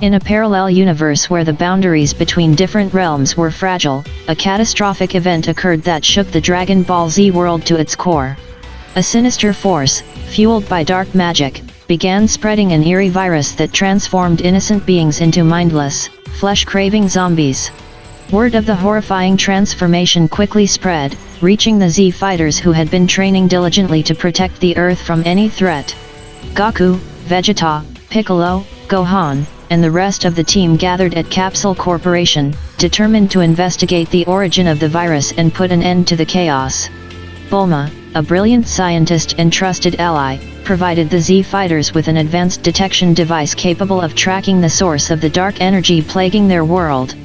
In a parallel universe where the boundaries between different realms were fragile, a catastrophic event occurred that shook the Dragon Ball Z world to its core. A sinister force, fueled by dark magic, began spreading an eerie virus that transformed innocent beings into mindless, flesh-craving zombies. Word of the horrifying transformation quickly spread, reaching the Z fighters who had been training diligently to protect the Earth from any threat. Goku, Vegeta, Piccolo, Gohan, and the rest of the team gathered at Capsule Corporation, determined to investigate the origin of the virus and put an end to the chaos. Bulma, a brilliant scientist and trusted ally, provided the Z fighters with an advanced detection device capable of tracking the source of the dark energy plaguing their world.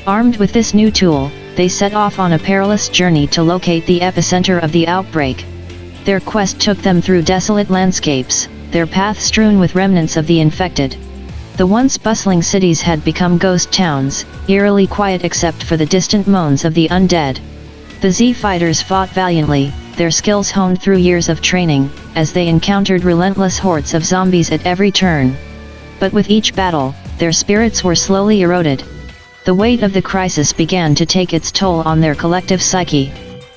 Armed with this new tool, they set off on a perilous journey to locate the epicenter of the outbreak. Their quest took them through desolate landscapes, their path strewn with remnants of the infected. The once bustling cities had become ghost towns, eerily quiet except for the distant moans of the undead. The Z fighters fought valiantly, their skills honed through years of training, as they encountered relentless hordes of zombies at every turn. But with each battle, their spirits were slowly eroded. The weight of the crisis began to take its toll on their collective psyche.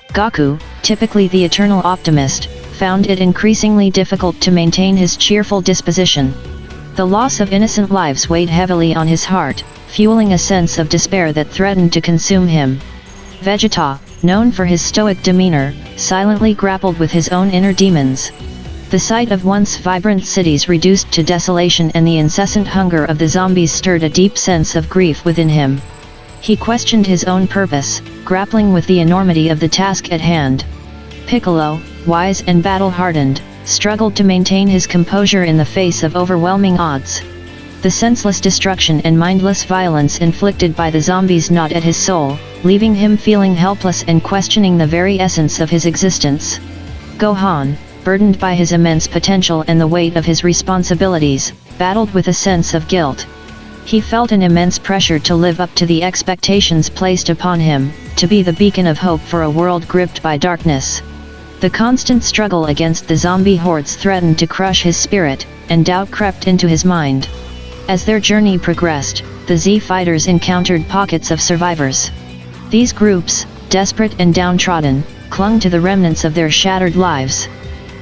Goku, typically the eternal optimist, found it increasingly difficult to maintain his cheerful disposition. The loss of innocent lives weighed heavily on his heart, fueling a sense of despair that threatened to consume him. Vegeta, known for his stoic demeanor, silently grappled with his own inner demons. The sight of once vibrant cities reduced to desolation and the incessant hunger of the zombies stirred a deep sense of grief within him. He questioned his own purpose, grappling with the enormity of the task at hand. Piccolo, wise and battle-hardened, struggled to maintain his composure in the face of overwhelming odds. The senseless destruction and mindless violence inflicted by the zombies gnawed at his soul, leaving him feeling helpless and questioning the very essence of his existence. Gohan, burdened by his immense potential and the weight of his responsibilities, battled with a sense of guilt. He felt an immense pressure to live up to the expectations placed upon him, to be the beacon of hope for a world gripped by darkness. The constant struggle against the zombie hordes threatened to crush his spirit, and doubt crept into his mind. As their journey progressed, the Z fighters encountered pockets of survivors. These groups, desperate and downtrodden, clung to the remnants of their shattered lives.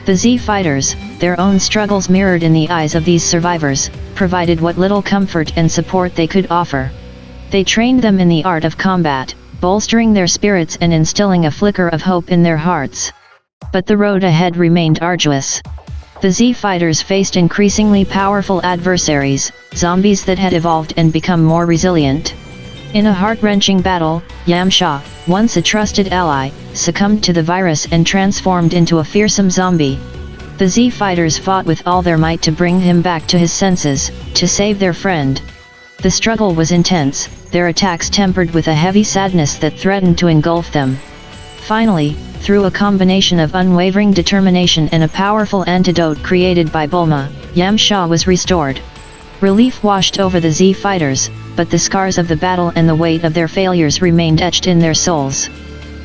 The Z fighters, their own struggles mirrored in the eyes of these survivors, provided what little comfort and support they could offer. They trained them in the art of combat, bolstering their spirits and instilling a flicker of hope in their hearts. But the road ahead remained arduous. The Z fighters faced increasingly powerful adversaries, zombies that had evolved and become more resilient. In a heart-wrenching battle, Yamcha, once a trusted ally, succumbed to the virus and transformed into a fearsome zombie. The Z fighters fought with all their might to bring him back to his senses, to save their friend. The struggle was intense, their attacks tempered with a heavy sadness that threatened to engulf them. Finally, through a combination of unwavering determination and a powerful antidote created by Bulma, Yamcha was restored. Relief washed over the Z fighters, but the scars of the battle and the weight of their failures remained etched in their souls.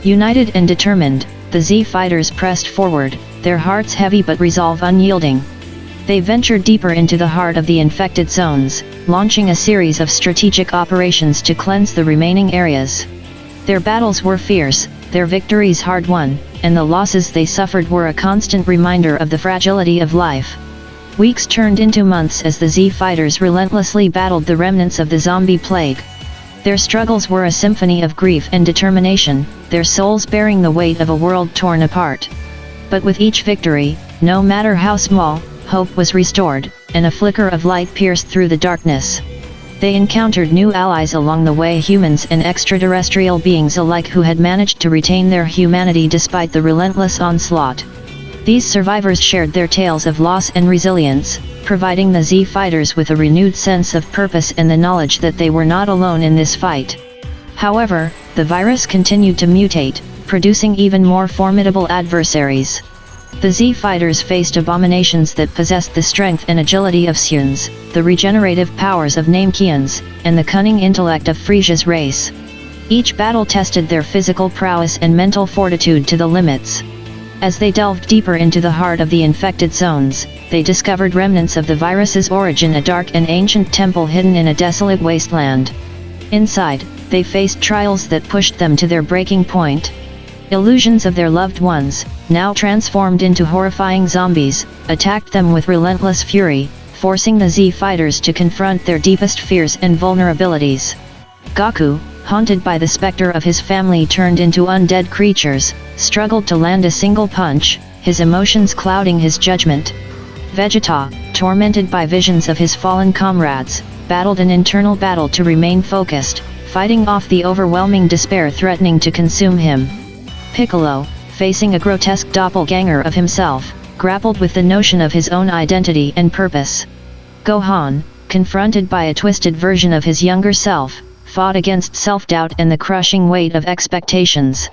United and determined, the Z fighters pressed forward, their hearts heavy but resolve unyielding. They ventured deeper into the heart of the infected zones, launching a series of strategic operations to cleanse the remaining areas. Their battles were fierce, their victories hard-won, and the losses they suffered were a constant reminder of the fragility of life. Weeks turned into months as the Z fighters relentlessly battled the remnants of the zombie plague. Their struggles were a symphony of grief and determination, their souls bearing the weight of a world torn apart. But with each victory, no matter how small, hope was restored, and a flicker of light pierced through the darkness. They encountered new allies along the way, humans and extraterrestrial beings alike who had managed to retain their humanity despite the relentless onslaught. These survivors shared their tales of loss and resilience, providing the Z fighters with a renewed sense of purpose and the knowledge that they were not alone in this fight. However, the virus continued to mutate, producing even more formidable adversaries. The Z fighters faced abominations that possessed the strength and agility of Suns, the regenerative powers of Namekians, and the cunning intellect of Frisia's race. Each battle tested their physical prowess and mental fortitude to the limits. As they delved deeper into the heart of the infected zones, they discovered remnants of the virus's origin, a dark and ancient temple hidden in a desolate wasteland. Inside, they faced trials that pushed them to their breaking point. Illusions of their loved ones, now transformed into horrifying zombies, attacked them with relentless fury, forcing the Z fighters to confront their deepest fears and vulnerabilities. Goku, haunted by the specter of his family turned into undead creatures, struggled to land a single punch, his emotions clouding his judgment. Vegeta, tormented by visions of his fallen comrades, battled an internal battle to remain focused, fighting off the overwhelming despair threatening to consume him. Piccolo, facing a grotesque doppelganger of himself, grappled with the notion of his own identity and purpose. Gohan, confronted by a twisted version of his younger self, fought against self-doubt and the crushing weight of expectations.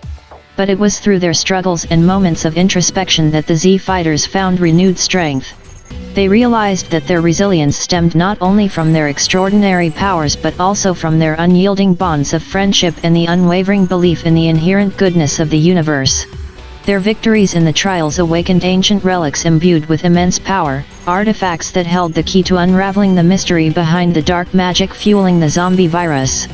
But it was through their struggles and moments of introspection that the Z fighters found renewed strength. They realized that their resilience stemmed not only from their extraordinary powers but also from their unyielding bonds of friendship and the unwavering belief in the inherent goodness of the universe. Their victories in the trials awakened ancient relics imbued with immense power, artifacts that held the key to unraveling the mystery behind the dark magic fueling the zombie virus.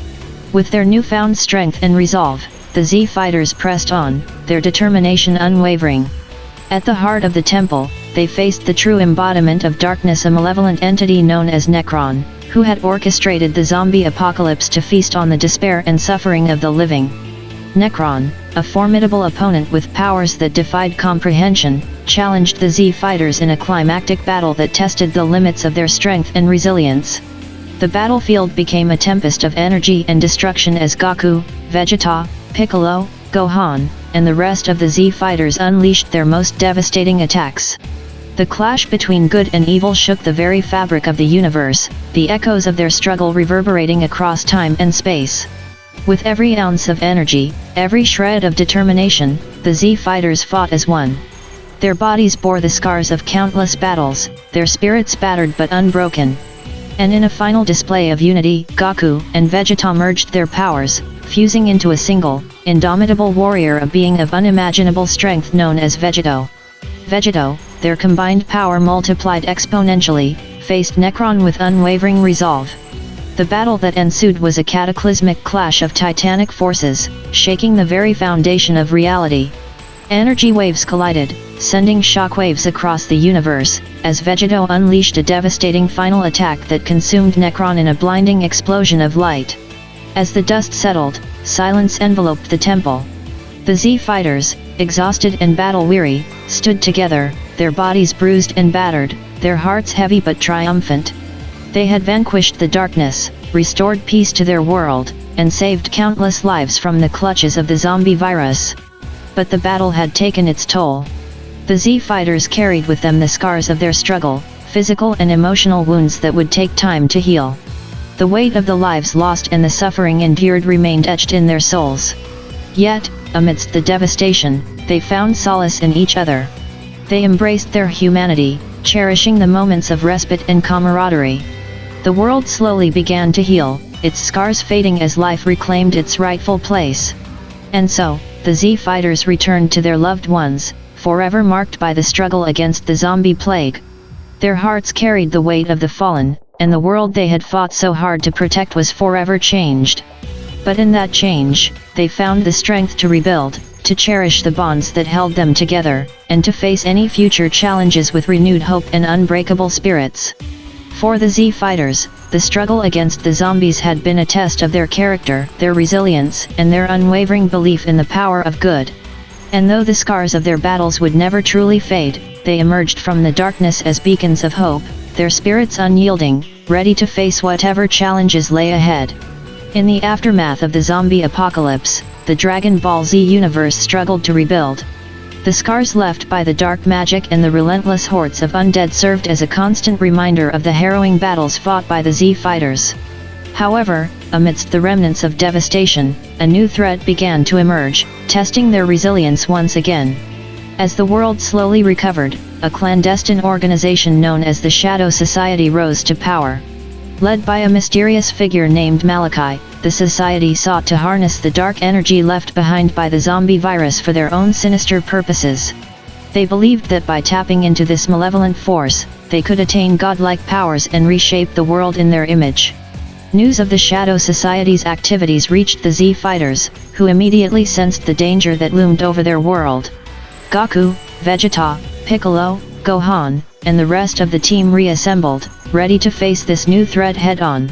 With their newfound strength and resolve, the Z fighters pressed on, their determination unwavering. At the heart of the temple, they faced the true embodiment of darkness, a malevolent entity known as Necron, who had orchestrated the zombie apocalypse to feast on the despair and suffering of the living. Necron, a formidable opponent with powers that defied comprehension, challenged the Z fighters in a climactic battle that tested the limits of their strength and resilience. The battlefield became a tempest of energy and destruction as Goku, Vegeta, Piccolo, Gohan, and the rest of the Z fighters unleashed their most devastating attacks. The clash between good and evil shook the very fabric of the universe, the echoes of their struggle reverberating across time and space. With every ounce of energy, every shred of determination, the Z fighters fought as one. Their bodies bore the scars of countless battles, their spirits battered but unbroken. And in a final display of unity, Goku and Vegeta merged their powers, fusing into a single, indomitable warrior, a being of unimaginable strength known as Vegeto. Vegeto, their combined power multiplied exponentially, faced Necron with unwavering resolve. The battle that ensued was a cataclysmic clash of titanic forces, shaking the very foundation of reality. Energy waves collided, sending shockwaves across the universe, as Vegeto unleashed a devastating final attack that consumed Necron in a blinding explosion of light. As the dust settled, silence enveloped the temple. The Z fighters, exhausted and battle-weary, stood together, their bodies bruised and battered, their hearts heavy but triumphant. They had vanquished the darkness, restored peace to their world, and saved countless lives from the clutches of the zombie virus. But the battle had taken its toll. The Z fighters carried with them the scars of their struggle, physical and emotional wounds that would take time to heal. The weight of the lives lost and the suffering endured remained etched in their souls. Yet, amidst the devastation, they found solace in each other. They embraced their humanity, cherishing the moments of respite and camaraderie. The world slowly began to heal, its scars fading as life reclaimed its rightful place. And so, the Z fighters returned to their loved ones, forever marked by the struggle against the zombie plague. Their hearts carried the weight of the fallen, and the world they had fought so hard to protect was forever changed. But in that change, they found the strength to rebuild, to cherish the bonds that held them together, and to face any future challenges with renewed hope and unbreakable spirits. For the Z fighters, the struggle against the zombies had been a test of their character, their resilience, and their unwavering belief in the power of good. And though the scars of their battles would never truly fade, they emerged from the darkness as beacons of hope, their spirits unyielding, ready to face whatever challenges lay ahead. In the aftermath of the zombie apocalypse, the Dragon Ball Z universe struggled to rebuild. The scars left by the dark magic and the relentless hordes of undead served as a constant reminder of the harrowing battles fought by the Z fighters. However, amidst the remnants of devastation, a new threat began to emerge, testing their resilience once again. As the world slowly recovered, a clandestine organization known as the Shadow Society rose to power. Led by a mysterious figure named Malachi, the society sought to harness the dark energy left behind by the zombie virus for their own sinister purposes. They believed that by tapping into this malevolent force, they could attain godlike powers and reshape the world in their image. News of the Shadow Society's activities reached the Z Fighters, who immediately sensed the danger that loomed over their world. Goku, Vegeta, Piccolo, Gohan, and the rest of the team reassembled, ready to face this new threat head-on.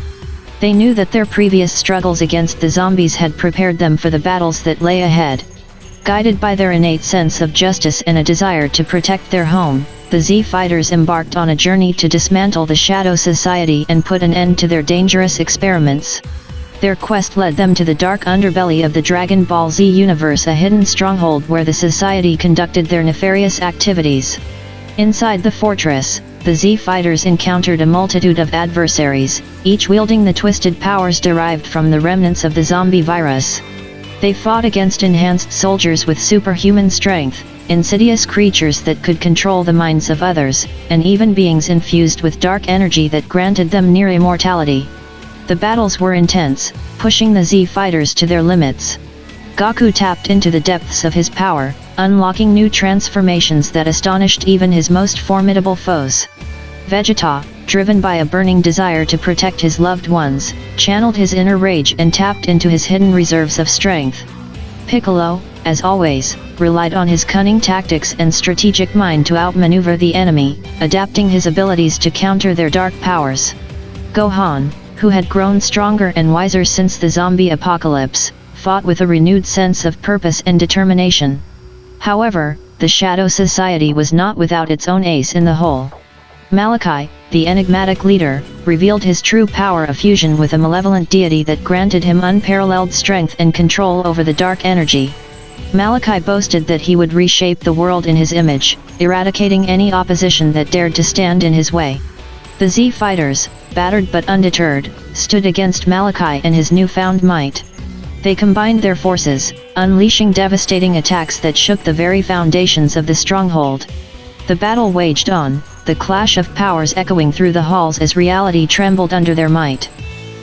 They knew that their previous struggles against the zombies had prepared them for the battles that lay ahead. Guided by their innate sense of justice and a desire to protect their home, the Z Fighters embarked on a journey to dismantle the Shadow Society and put an end to their dangerous experiments. Their quest led them to the dark underbelly of the Dragon Ball Z universe, a hidden stronghold where the Society conducted their nefarious activities. Inside the fortress, the Z Fighters encountered a multitude of adversaries, each wielding the twisted powers derived from the remnants of the zombie virus. They fought against enhanced soldiers with superhuman strength, insidious creatures that could control the minds of others, and even beings infused with dark energy that granted them near immortality. The battles were intense, pushing the Z Fighters to their limits. Goku tapped into the depths of his power, unlocking new transformations that astonished even his most formidable foes. Vegeta, driven by a burning desire to protect his loved ones, channeled his inner rage and tapped into his hidden reserves of strength. Piccolo, as always, relied on his cunning tactics and strategic mind to outmaneuver the enemy, adapting his abilities to counter their dark powers. Gohan, who had grown stronger and wiser since the zombie apocalypse, fought with a renewed sense of purpose and determination. However, the Shadow Society was not without its own ace in the hole. Malachi, the enigmatic leader, revealed his true power of fusion with a malevolent deity that granted him unparalleled strength and control over the dark energy. Malachi boasted that he would reshape the world in his image, eradicating any opposition that dared to stand in his way. The Z Fighters, battered but undeterred, stood against Malachi and his newfound might. They combined their forces, unleashing devastating attacks that shook the very foundations of the stronghold. The battle waged on, the clash of powers echoing through the halls as reality trembled under their might.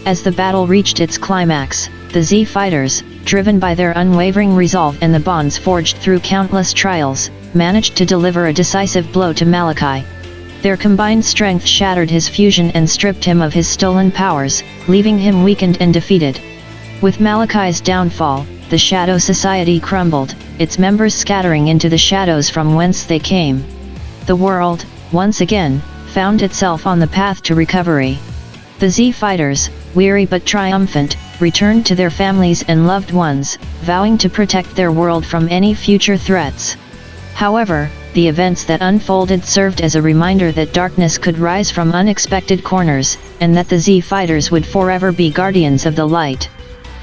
As the battle reached its climax, the Z Fighters, driven by their unwavering resolve and the bonds forged through countless trials, managed to deliver a decisive blow to Malachi. Their combined strength shattered his fusion and stripped him of his stolen powers, leaving him weakened and defeated. With Malachi's downfall, the Shadow Society crumbled, its members scattering into the shadows from whence they came. The world, once again, found itself on the path to recovery. The Z Fighters, weary but triumphant, returned to their families and loved ones, vowing to protect their world from any future threats. However, the events that unfolded served as a reminder that darkness could rise from unexpected corners, and that the Z Fighters would forever be guardians of the light.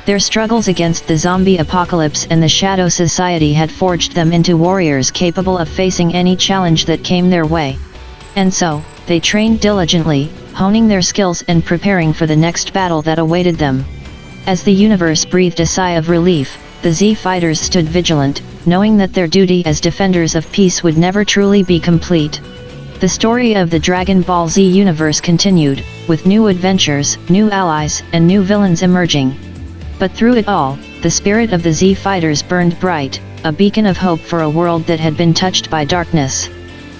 Their struggles against the zombie apocalypse and the Shadow Society had forged them into warriors capable of facing any challenge that came their way. And so, they trained diligently, honing their skills and preparing for the next battle that awaited them. As the universe breathed a sigh of relief, the Z Fighters stood vigilant, knowing that their duty as defenders of peace would never truly be complete. The story of the Dragon Ball Z universe continued, with new adventures, new allies, and new villains emerging. But through it all, the spirit of the Z Fighters burned bright, a beacon of hope for a world that had been touched by darkness.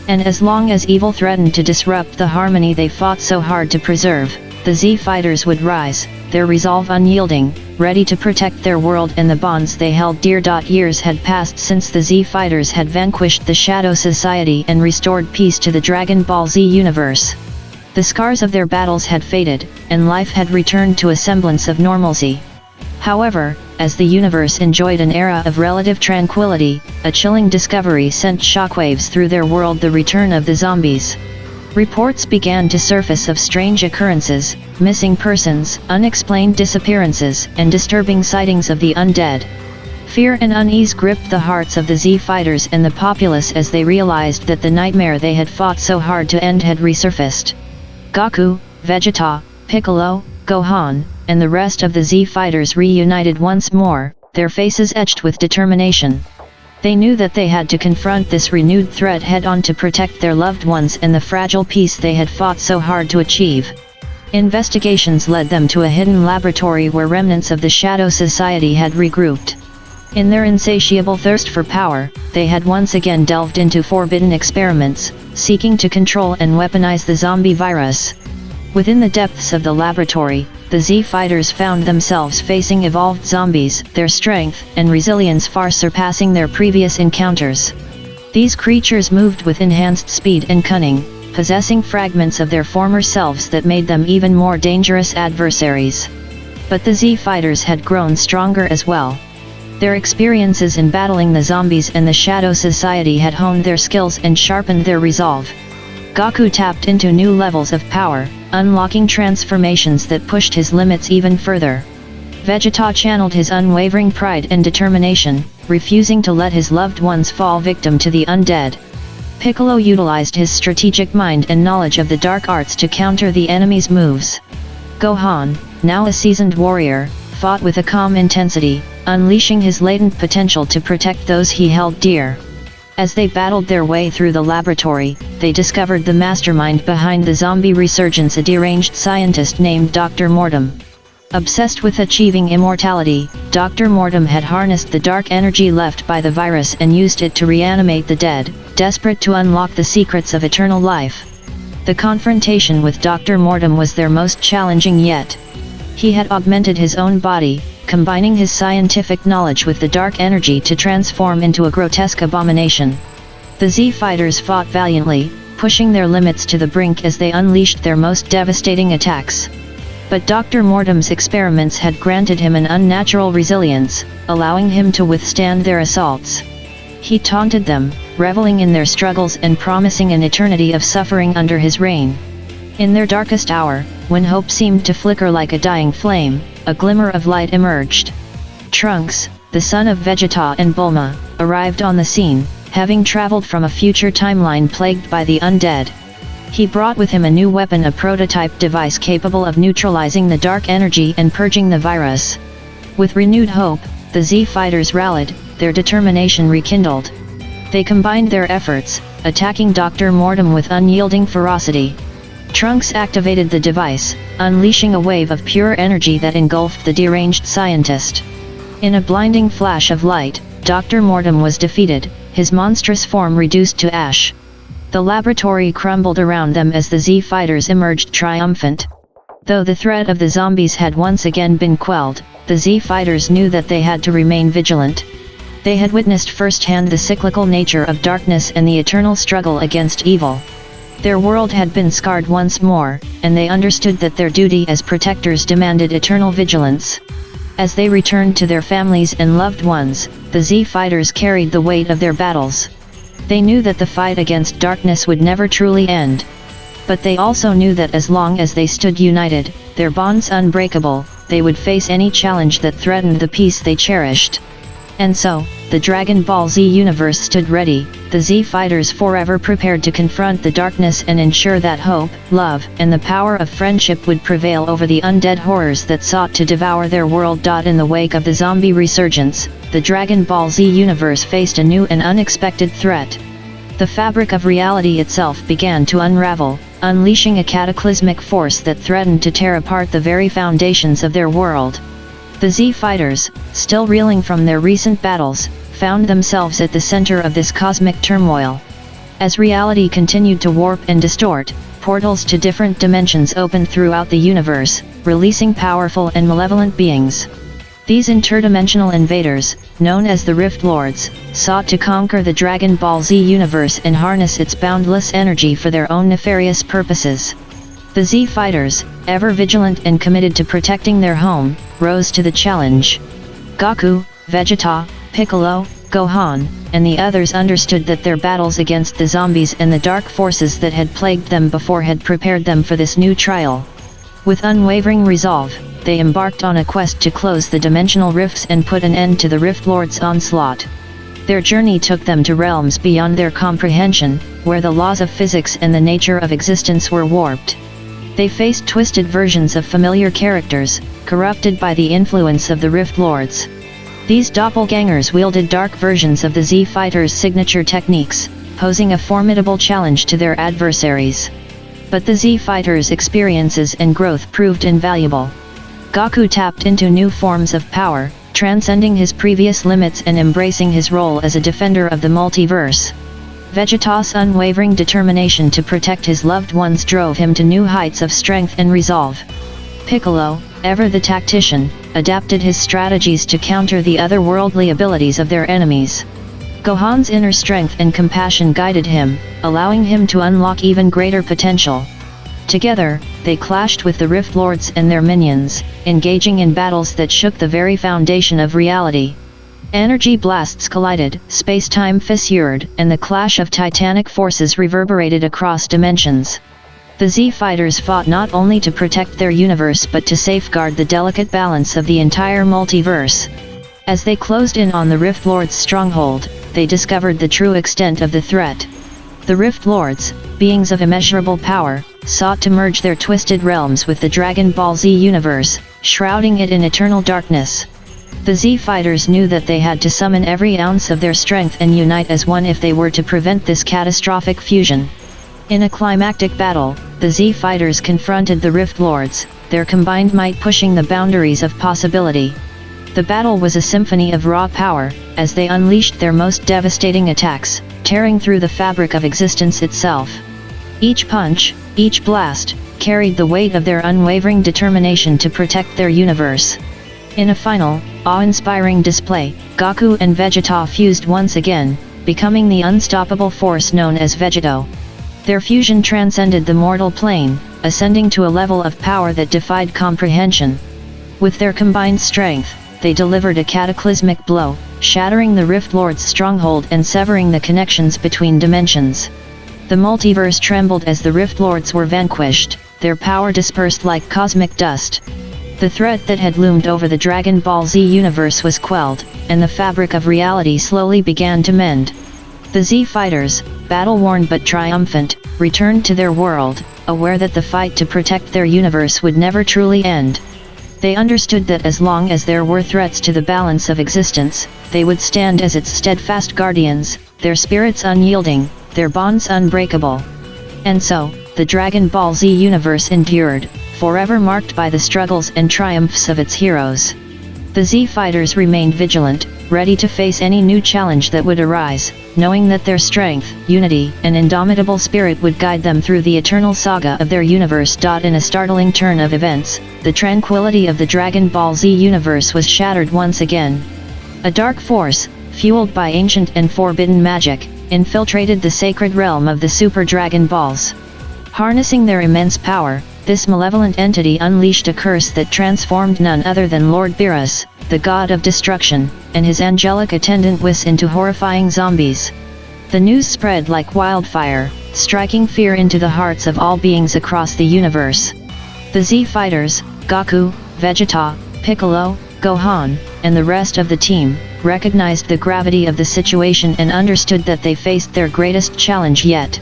And as long as evil threatened to disrupt the harmony they fought so hard to preserve, the Z Fighters would rise, their resolve unyielding, ready to protect their world and the bonds they held dear. Years had passed since the Z Fighters had vanquished the Shadow Society and restored peace to the Dragon Ball Z universe. The scars of their battles had faded, and life had returned to a semblance of normalcy. However, as the universe enjoyed an era of relative tranquility, a chilling discovery sent shockwaves through their world: the return of the zombies. Reports began to surface of strange occurrences, missing persons, unexplained disappearances, and disturbing sightings of the undead. Fear and unease gripped the hearts of the Z Fighters and the populace as they realized that the nightmare they had fought so hard to end had resurfaced. Goku, Vegeta, Piccolo, Gohan, and the rest of the Z Fighters reunited once more, their faces etched with determination. They knew that they had to confront this renewed threat head-on to protect their loved ones and the fragile peace they had fought so hard to achieve. Investigations led them to a hidden laboratory where remnants of the Shadow Society had regrouped. In their insatiable thirst for power, they had once again delved into forbidden experiments, seeking to control and weaponize the zombie virus. Within the depths of the laboratory, the Z-Fighters found themselves facing evolved zombies, their strength and resilience far surpassing their previous encounters. These creatures moved with enhanced speed and cunning, possessing fragments of their former selves that made them even more dangerous adversaries. But the Z-Fighters had grown stronger as well. Their experiences in battling the zombies and the Shadow Society had honed their skills and sharpened their resolve. Goku tapped into new levels of power, unlocking transformations that pushed his limits even further. Vegeta channeled his unwavering pride and determination, refusing to let his loved ones fall victim to the undead. Piccolo utilized his strategic mind and knowledge of the dark arts to counter the enemy's moves. Gohan, now a seasoned warrior, fought with a calm intensity, unleashing his latent potential to protect those he held dear. As they battled their way through the laboratory, they discovered the mastermind behind the zombie resurgence, a deranged scientist named Dr. Mortem. Obsessed with achieving immortality, Dr. Mortem had harnessed the dark energy left by the virus and used it to reanimate the dead, desperate to unlock the secrets of eternal life. The confrontation with Dr. Mortem was their most challenging yet. He had augmented his own body, combining his scientific knowledge with the dark energy to transform into a grotesque abomination. The Z-Fighters fought valiantly, pushing their limits to the brink as they unleashed their most devastating attacks. But Dr. Mortem's experiments had granted him an unnatural resilience, allowing him to withstand their assaults. He taunted them, reveling in their struggles and promising an eternity of suffering under his reign. In their darkest hour, when hope seemed to flicker like a dying flame, a glimmer of light emerged. Trunks, the son of Vegeta and Bulma, arrived on the scene, having traveled from a future timeline plagued by the undead. He brought with him a new weapon, a prototype device capable of neutralizing the dark energy and purging the virus. With renewed hope, the Z-Fighters rallied, their determination rekindled. They combined their efforts, attacking Dr. Mortem with unyielding ferocity. Trunks activated the device, unleashing a wave of pure energy that engulfed the deranged scientist. In a blinding flash of light, Dr. Mortem was defeated, his monstrous form reduced to ash. The laboratory crumbled around them as the Z-Fighters emerged triumphant. Though the threat of the zombies had once again been quelled, the Z-Fighters knew that they had to remain vigilant. They had witnessed firsthand the cyclical nature of darkness and the eternal struggle against evil. Their world had been scarred once more, and they understood that their duty as protectors demanded eternal vigilance. As they returned to their families and loved ones, the Z-Fighters carried the weight of their battles. They knew that the fight against darkness would never truly end. But they also knew that as long as they stood united, their bonds unbreakable, they would face any challenge that threatened the peace they cherished. And so, the Dragon Ball Z universe stood ready, the Z-Fighters forever prepared to confront the darkness and ensure that hope, love, and the power of friendship would prevail over the undead horrors that sought to devour their world. In the wake of the zombie resurgence, the Dragon Ball Z universe faced a new and unexpected threat. The fabric of reality itself began to unravel, unleashing a cataclysmic force that threatened to tear apart the very foundations of their world. The Z-Fighters, still reeling from their recent battles, found themselves at the center of this cosmic turmoil. As reality continued to warp and distort, portals to different dimensions opened throughout the universe, releasing powerful and malevolent beings. These interdimensional invaders, known as the Rift Lords, sought to conquer the Dragon Ball Z universe and harness its boundless energy for their own nefarious purposes. The Z-Fighters, ever vigilant and committed to protecting their home, rose to the challenge. Goku, Vegeta, Piccolo, Gohan, and the others understood that their battles against the zombies and the dark forces that had plagued them before had prepared them for this new trial. With unwavering resolve, they embarked on a quest to close the dimensional rifts and put an end to the Rift Lord's onslaught. Their journey took them to realms beyond their comprehension, where the laws of physics and the nature of existence were warped. They faced twisted versions of familiar characters, corrupted by the influence of the Rift Lords. These doppelgangers wielded dark versions of the Z-Fighters' signature techniques, posing a formidable challenge to their adversaries. But the Z-Fighters' experiences and growth proved invaluable. Goku tapped into new forms of power, transcending his previous limits and embracing his role as a defender of the multiverse. Vegeta's unwavering determination to protect his loved ones drove him to new heights of strength and resolve. Piccolo, ever the tactician, adapted his strategies to counter the otherworldly abilities of their enemies. Gohan's inner strength and compassion guided him, allowing him to unlock even greater potential. Together, they clashed with the Rift Lords and their minions, engaging in battles that shook the very foundation of reality. Energy blasts collided, space-time fissured, and the clash of titanic forces reverberated across dimensions. The Z-Fighters fought not only to protect their universe but to safeguard the delicate balance of the entire multiverse. As they closed in on the Rift Lords' stronghold, they discovered the true extent of the threat. The Rift Lords, beings of immeasurable power, sought to merge their twisted realms with the Dragon Ball Z universe, shrouding it in eternal darkness. The Z-Fighters knew that they had to summon every ounce of their strength and unite as one if they were to prevent this catastrophic fusion. In a climactic battle, the Z-Fighters confronted the Rift Lords, their combined might pushing the boundaries of possibility. The battle was a symphony of raw power, as they unleashed their most devastating attacks, tearing through the fabric of existence itself. Each punch, each blast, carried the weight of their unwavering determination to protect their universe. In a final, awe-inspiring display, Goku and Vegeta fused once again, becoming the unstoppable force known as Vegeto. Their fusion transcended the mortal plane, ascending to a level of power that defied comprehension. With their combined strength, they delivered a cataclysmic blow, shattering the Rift Lord's stronghold and severing the connections between dimensions. The multiverse trembled as the Rift Lords were vanquished, their power dispersed like cosmic dust. The threat that had loomed over the Dragon Ball Z universe was quelled, and the fabric of reality slowly began to mend. The Z-Fighters, battle-worn but triumphant, returned to their world, aware that the fight to protect their universe would never truly end. They understood that as long as there were threats to the balance of existence, they would stand as its steadfast guardians, their spirits unyielding, their bonds unbreakable. And so, the Dragon Ball Z universe endured, forever marked by the struggles and triumphs of its heroes. The Z-Fighters remained vigilant, ready to face any new challenge that would arise, knowing that their strength, unity, and indomitable spirit would guide them through the eternal saga of their universe. In a startling turn of events, the tranquility of the Dragon Ball Z universe was shattered once again. A dark force, fueled by ancient and forbidden magic, infiltrated the sacred realm of the Super Dragon Balls. Harnessing their immense power, this malevolent entity unleashed a curse that transformed none other than Lord Beerus, the god of destruction, and his angelic attendant Whis into horrifying zombies. The news spread like wildfire, striking fear into the hearts of all beings across the universe. The Z-Fighters, Goku, Vegeta, Piccolo, Gohan, and the rest of the team, recognized the gravity of the situation and understood that they faced their greatest challenge yet.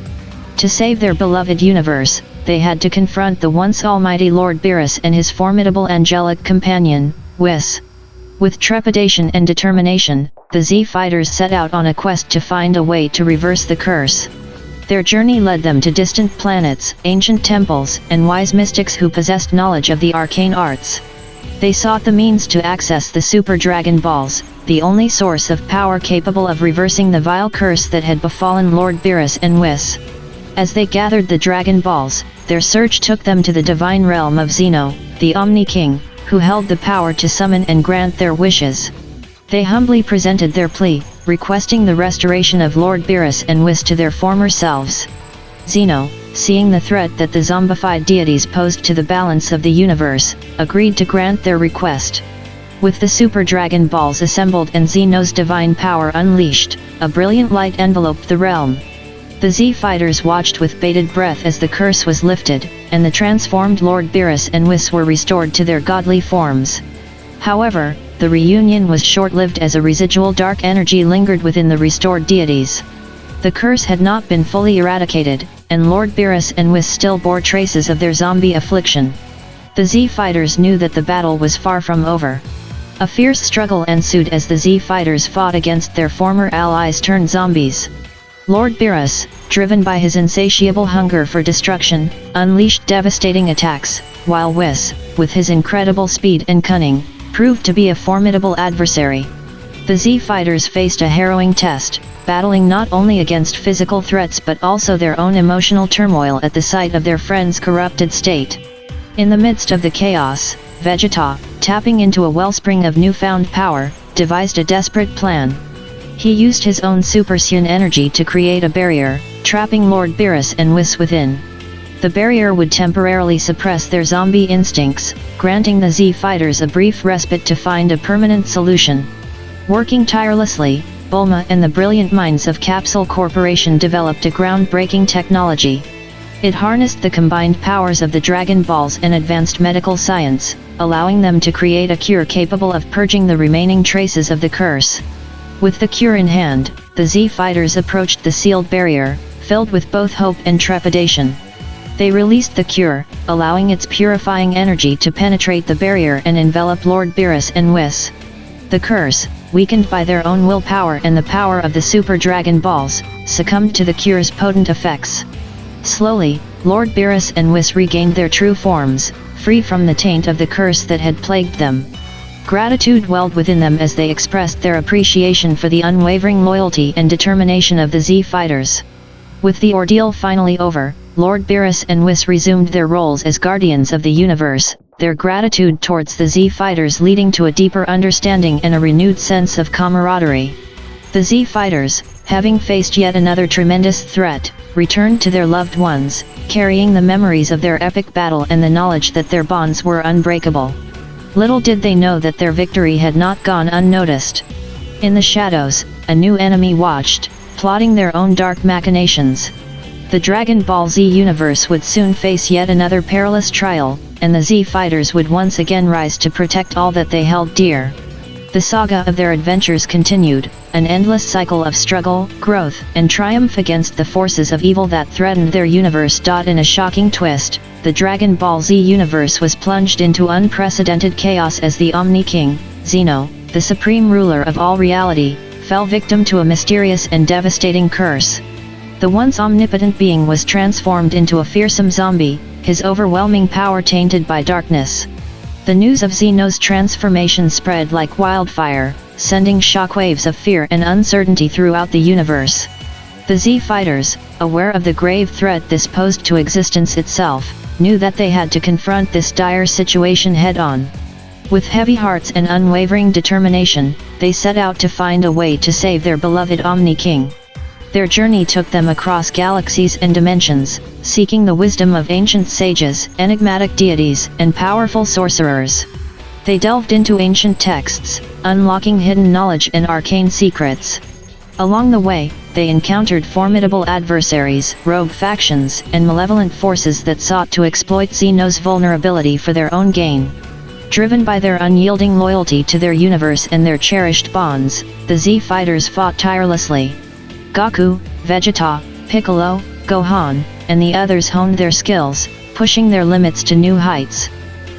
To save their beloved universe, they had to confront the once almighty Lord Beerus and his formidable angelic companion, Whis. With trepidation and determination, the Z-Fighters set out on a quest to find a way to reverse the curse. Their journey led them to distant planets, ancient temples, and wise mystics who possessed knowledge of the arcane arts. They sought the means to access the Super Dragon Balls, the only source of power capable of reversing the vile curse that had befallen Lord Beerus and Whis. As they gathered the Dragon Balls, their search took them to the divine realm of Zeno, the Omni King, who held the power to summon and grant their wishes. They humbly presented their plea, requesting the restoration of Lord Beerus and Whis to their former selves. Zeno, seeing the threat that the zombified deities posed to the balance of the universe, agreed to grant their request. With the Super Dragon Balls assembled and Zeno's divine power unleashed, a brilliant light enveloped the realm. The Z-Fighters watched with bated breath as the curse was lifted, and the transformed Lord Beerus and Whis were restored to their godly forms. However, the reunion was short-lived as a residual dark energy lingered within the restored deities. The curse had not been fully eradicated, and Lord Beerus and Whis still bore traces of their zombie affliction. The Z-Fighters knew that the battle was far from over. A fierce struggle ensued as the Z-Fighters fought against their former allies turned zombies. Lord Beerus, driven by his insatiable hunger for destruction, unleashed devastating attacks, while Whis, with his incredible speed and cunning, proved to be a formidable adversary. The Z fighters faced a harrowing test, battling not only against physical threats but also their own emotional turmoil at the sight of their friend's corrupted state. In the midst of the chaos, Vegeta, tapping into a wellspring of newfound power, devised a desperate plan. He used his own Super Saiyan energy to create a barrier, trapping Lord Beerus and Whis within. The barrier would temporarily suppress their zombie instincts, granting the Z fighters a brief respite to find a permanent solution. Working tirelessly, Bulma and the brilliant minds of Capsule Corporation developed a groundbreaking technology. It harnessed the combined powers of the Dragon Balls and advanced medical science, allowing them to create a cure capable of purging the remaining traces of the curse. With the cure in hand, the Z fighters approached the sealed barrier, filled with both hope and trepidation. They released the cure, allowing its purifying energy to penetrate the barrier and envelop Lord Beerus and Whis. The curse, weakened by their own willpower and the power of the Super Dragon Balls, succumbed to the cure's potent effects. Slowly, Lord Beerus and Whis regained their true forms, free from the taint of the curse that had plagued them. Gratitude welled within them as they expressed their appreciation for the unwavering loyalty and determination of the Z fighters. With the ordeal finally over, Lord Beerus and Whis resumed their roles as guardians of the universe, their gratitude towards the Z fighters leading to a deeper understanding and a renewed sense of camaraderie. The Z fighters, having faced yet another tremendous threat, returned to their loved ones, carrying the memories of their epic battle and the knowledge that their bonds were unbreakable. Little did they know that their victory had not gone unnoticed. In the shadows, a new enemy watched, plotting their own dark machinations. The Dragon Ball Z universe would soon face yet another perilous trial, and the Z fighters would once again rise to protect all that they held dear. The saga of their adventures continued, an endless cycle of struggle, growth, and triumph against the forces of evil that threatened their universe. In a shocking twist, the Dragon Ball Z universe was plunged into unprecedented chaos as the Omni King, Zeno, the supreme ruler of all reality, fell victim to a mysterious and devastating curse. The once omnipotent being was transformed into a fearsome zombie, his overwhelming power tainted by darkness. The news of Zeno's transformation spread like wildfire, sending shockwaves of fear and uncertainty throughout the universe. The Z fighters, aware of the grave threat this posed to existence itself, knew that they had to confront this dire situation head-on. With heavy hearts and unwavering determination, they set out to find a way to save their beloved Omni King. Their journey took them across galaxies and dimensions, seeking the wisdom of ancient sages, enigmatic deities, and powerful sorcerers. They delved into ancient texts, unlocking hidden knowledge and arcane secrets. Along the way, they encountered formidable adversaries, rogue factions, and malevolent forces that sought to exploit Zeno's vulnerability for their own gain. Driven by their unyielding loyalty to their universe and their cherished bonds, the Z fighters fought tirelessly. Goku, Vegeta, Piccolo, Gohan, and the others honed their skills, pushing their limits to new heights.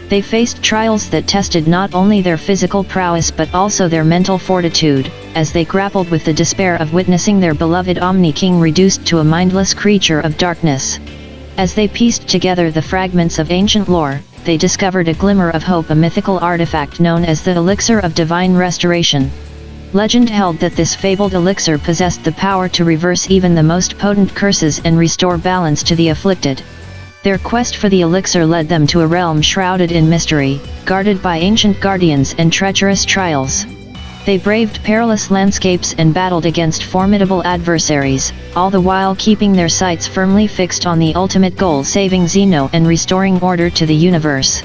They faced trials that tested not only their physical prowess but also their mental fortitude, as they grappled with the despair of witnessing their beloved Omni King reduced to a mindless creature of darkness. As they pieced together the fragments of ancient lore, they discovered a glimmer of hope, a mythical artifact known as the Elixir of Divine Restoration. Legend held that this fabled elixir possessed the power to reverse even the most potent curses and restore balance to the afflicted. Their quest for the elixir led them to a realm shrouded in mystery, guarded by ancient guardians and treacherous trials. They braved perilous landscapes and battled against formidable adversaries, all the while keeping their sights firmly fixed on the ultimate goal: saving Zeno and restoring order to the universe.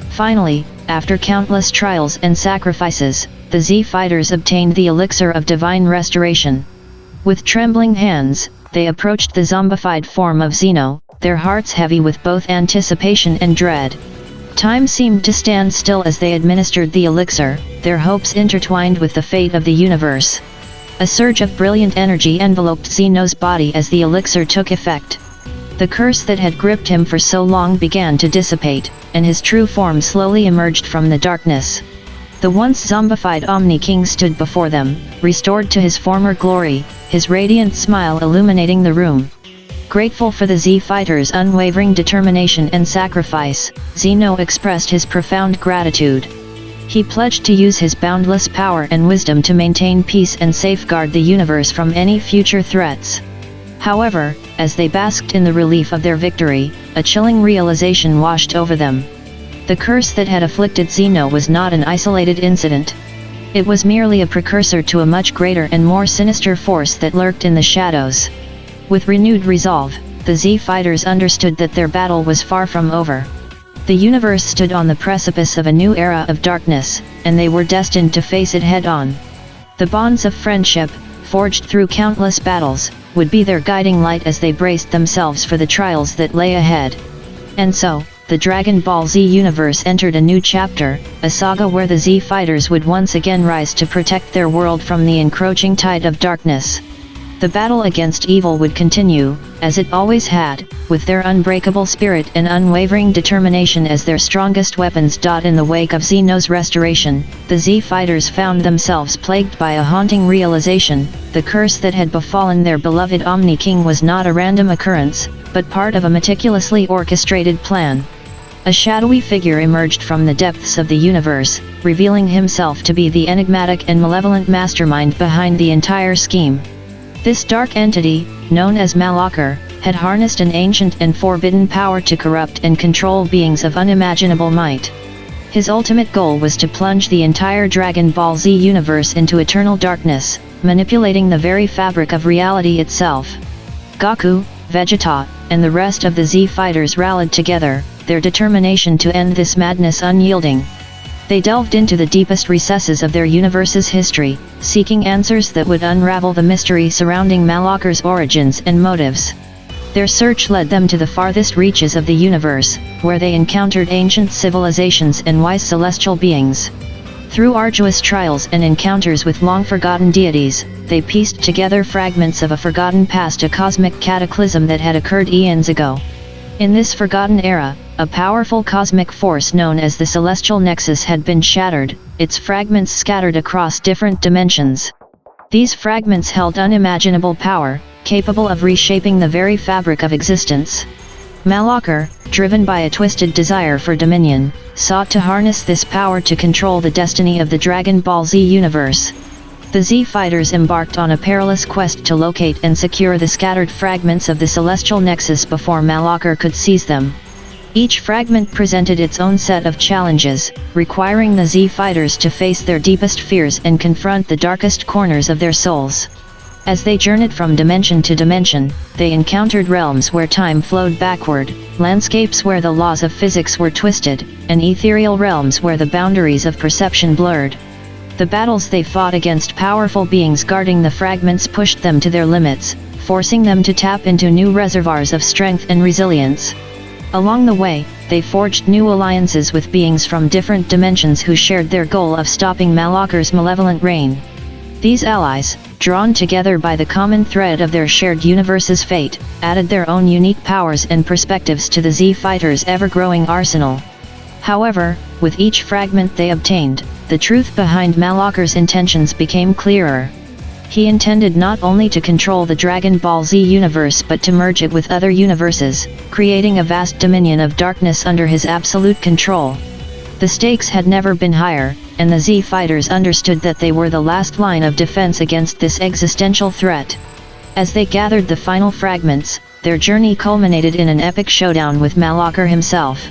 Finally, after countless trials and sacrifices, the Z fighters obtained the elixir of divine restoration. With trembling hands, they approached the zombified form of Zeno, their hearts heavy with both anticipation and dread. Time seemed to stand still as they administered the elixir, their hopes intertwined with the fate of the universe. A surge of brilliant energy enveloped Zeno's body as the elixir took effect. The curse that had gripped him for so long began to dissipate, and his true form slowly emerged from the darkness. The once zombified Omni King stood before them, restored to his former glory, his radiant smile illuminating the room. Grateful for the Z fighters' unwavering determination and sacrifice, Zeno expressed his profound gratitude. He pledged to use his boundless power and wisdom to maintain peace and safeguard the universe from any future threats. However, as they basked in the relief of their victory, a chilling realization washed over them. The curse that had afflicted Zeno was not an isolated incident. It was merely a precursor to a much greater and more sinister force that lurked in the shadows. With renewed resolve, the Z fighters understood that their battle was far from over. The universe stood on the precipice of a new era of darkness, and they were destined to face it head-on. The bonds of friendship, forged through countless battles, would be their guiding light as they braced themselves for the trials that lay ahead. And so, the Dragon Ball Z universe entered a new chapter, a saga where the Z fighters would once again rise to protect their world from the encroaching tide of darkness. The battle against evil would continue, as it always had, with their unbreakable spirit and unwavering determination as their strongest weapons. In the wake of Zeno's restoration, the Z fighters found themselves plagued by a haunting realization: the curse that had befallen their beloved Omni King was not a random occurrence, but part of a meticulously orchestrated plan. A shadowy figure emerged from the depths of the universe, revealing himself to be the enigmatic and malevolent mastermind behind the entire scheme. This dark entity, known as Malakar, had harnessed an ancient and forbidden power to corrupt and control beings of unimaginable might. His ultimate goal was to plunge the entire Dragon Ball Z universe into eternal darkness, manipulating the very fabric of reality itself. Goku, Vegeta, and the rest of the Z fighters rallied together, their determination to end this madness unyielding. They delved into the deepest recesses of their universe's history, seeking answers that would unravel the mystery surrounding Malakar's origins and motives. Their search led them to the farthest reaches of the universe, where they encountered ancient civilizations and wise celestial beings. Through arduous trials and encounters with long-forgotten deities, they pieced together fragments of a forgotten past, a cosmic cataclysm that had occurred eons ago. In this forgotten era, a powerful cosmic force known as the Celestial Nexus had been shattered, its fragments scattered across different dimensions. These fragments held unimaginable power, capable of reshaping the very fabric of existence. Malakar, driven by a twisted desire for dominion, sought to harness this power to control the destiny of the Dragon Ball Z universe. The Z fighters embarked on a perilous quest to locate and secure the scattered fragments of the Celestial Nexus before Malakar could seize them. Each fragment presented its own set of challenges, requiring the Z fighters to face their deepest fears and confront the darkest corners of their souls. As they journeyed from dimension to dimension, they encountered realms where time flowed backward, landscapes where the laws of physics were twisted, and ethereal realms where the boundaries of perception blurred. The battles they fought against powerful beings guarding the fragments pushed them to their limits, forcing them to tap into new reservoirs of strength and resilience. Along the way, they forged new alliances with beings from different dimensions who shared their goal of stopping Malakar's malevolent reign. These allies, drawn together by the common thread of their shared universe's fate, added their own unique powers and perspectives to the Z fighters' ever-growing arsenal. However, with each fragment they obtained, the truth behind Malakar's intentions became clearer. He intended not only to control the Dragon Ball Z universe but to merge it with other universes, creating a vast dominion of darkness under his absolute control. The stakes had never been higher, and the Z fighters understood that they were the last line of defense against this existential threat. As they gathered the final fragments, their journey culminated in an epic showdown with Malakar himself.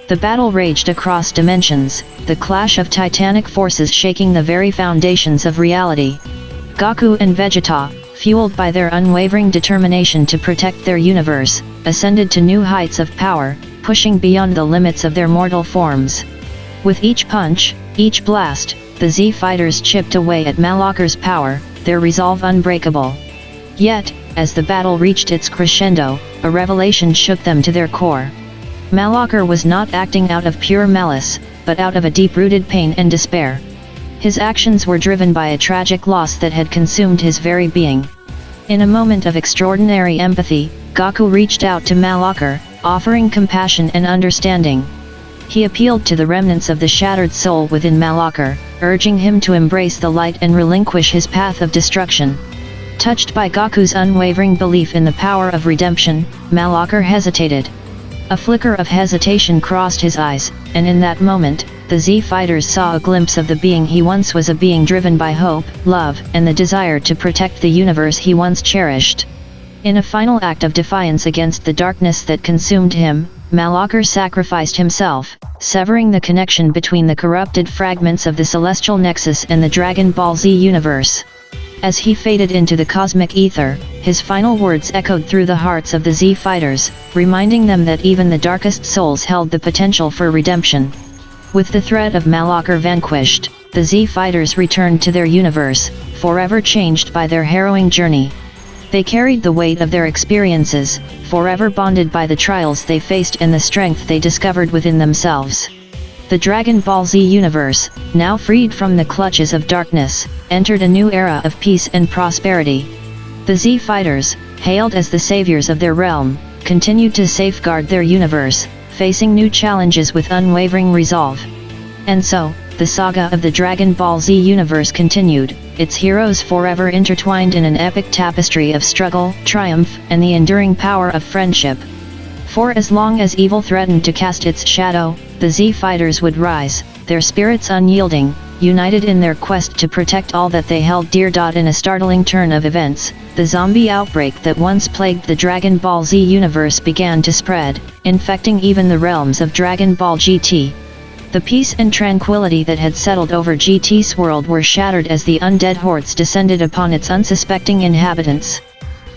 The battle raged across dimensions, the clash of titanic forces shaking the very foundations of reality. Goku and Vegeta, fueled by their unwavering determination to protect their universe, ascended to new heights of power, pushing beyond the limits of their mortal forms. With each punch, each blast, the Z fighters chipped away at Malakar's power, their resolve unbreakable. Yet, as the battle reached its crescendo, a revelation shook them to their core. Malakar was not acting out of pure malice, but out of a deep-rooted pain and despair. His actions were driven by a tragic loss that had consumed his very being. In a moment of extraordinary empathy, Goku reached out to Malakar, offering compassion and understanding. He appealed to the remnants of the shattered soul within Malakar, urging him to embrace the light and relinquish his path of destruction. Touched by Goku's unwavering belief in the power of redemption, Malakar hesitated. A flicker of hesitation crossed his eyes, and in that moment, the Z fighters saw a glimpse of the being he once was, a being driven by hope, love, and the desire to protect the universe he once cherished. In a final act of defiance against the darkness that consumed him, Malakar sacrificed himself, severing the connection between the corrupted fragments of the Celestial Nexus and the Dragon Ball Z universe. As he faded into the cosmic ether, his final words echoed through the hearts of the Z fighters, reminding them that even the darkest souls held the potential for redemption. With the threat of Malakar vanquished, the Z fighters returned to their universe, forever changed by their harrowing journey. They carried the weight of their experiences, forever bonded by the trials they faced and the strength they discovered within themselves. The Dragon Ball Z universe, now freed from the clutches of darkness, entered a new era of peace and prosperity. The Z fighters, hailed as the saviors of their realm, continued to safeguard their universe, facing new challenges with unwavering resolve. And so, the saga of the Dragon Ball Z universe continued, its heroes forever intertwined in an epic tapestry of struggle, triumph, and the enduring power of friendship. For as long as evil threatened to cast its shadow, the Z fighters would rise, their spirits unyielding, united in their quest to protect all that they held dear. In a startling turn of events, the zombie outbreak that once plagued the Dragon Ball Z universe began to spread, infecting even the realms of Dragon Ball GT. The peace and tranquility that had settled over GT's world were shattered as the undead hordes descended upon its unsuspecting inhabitants.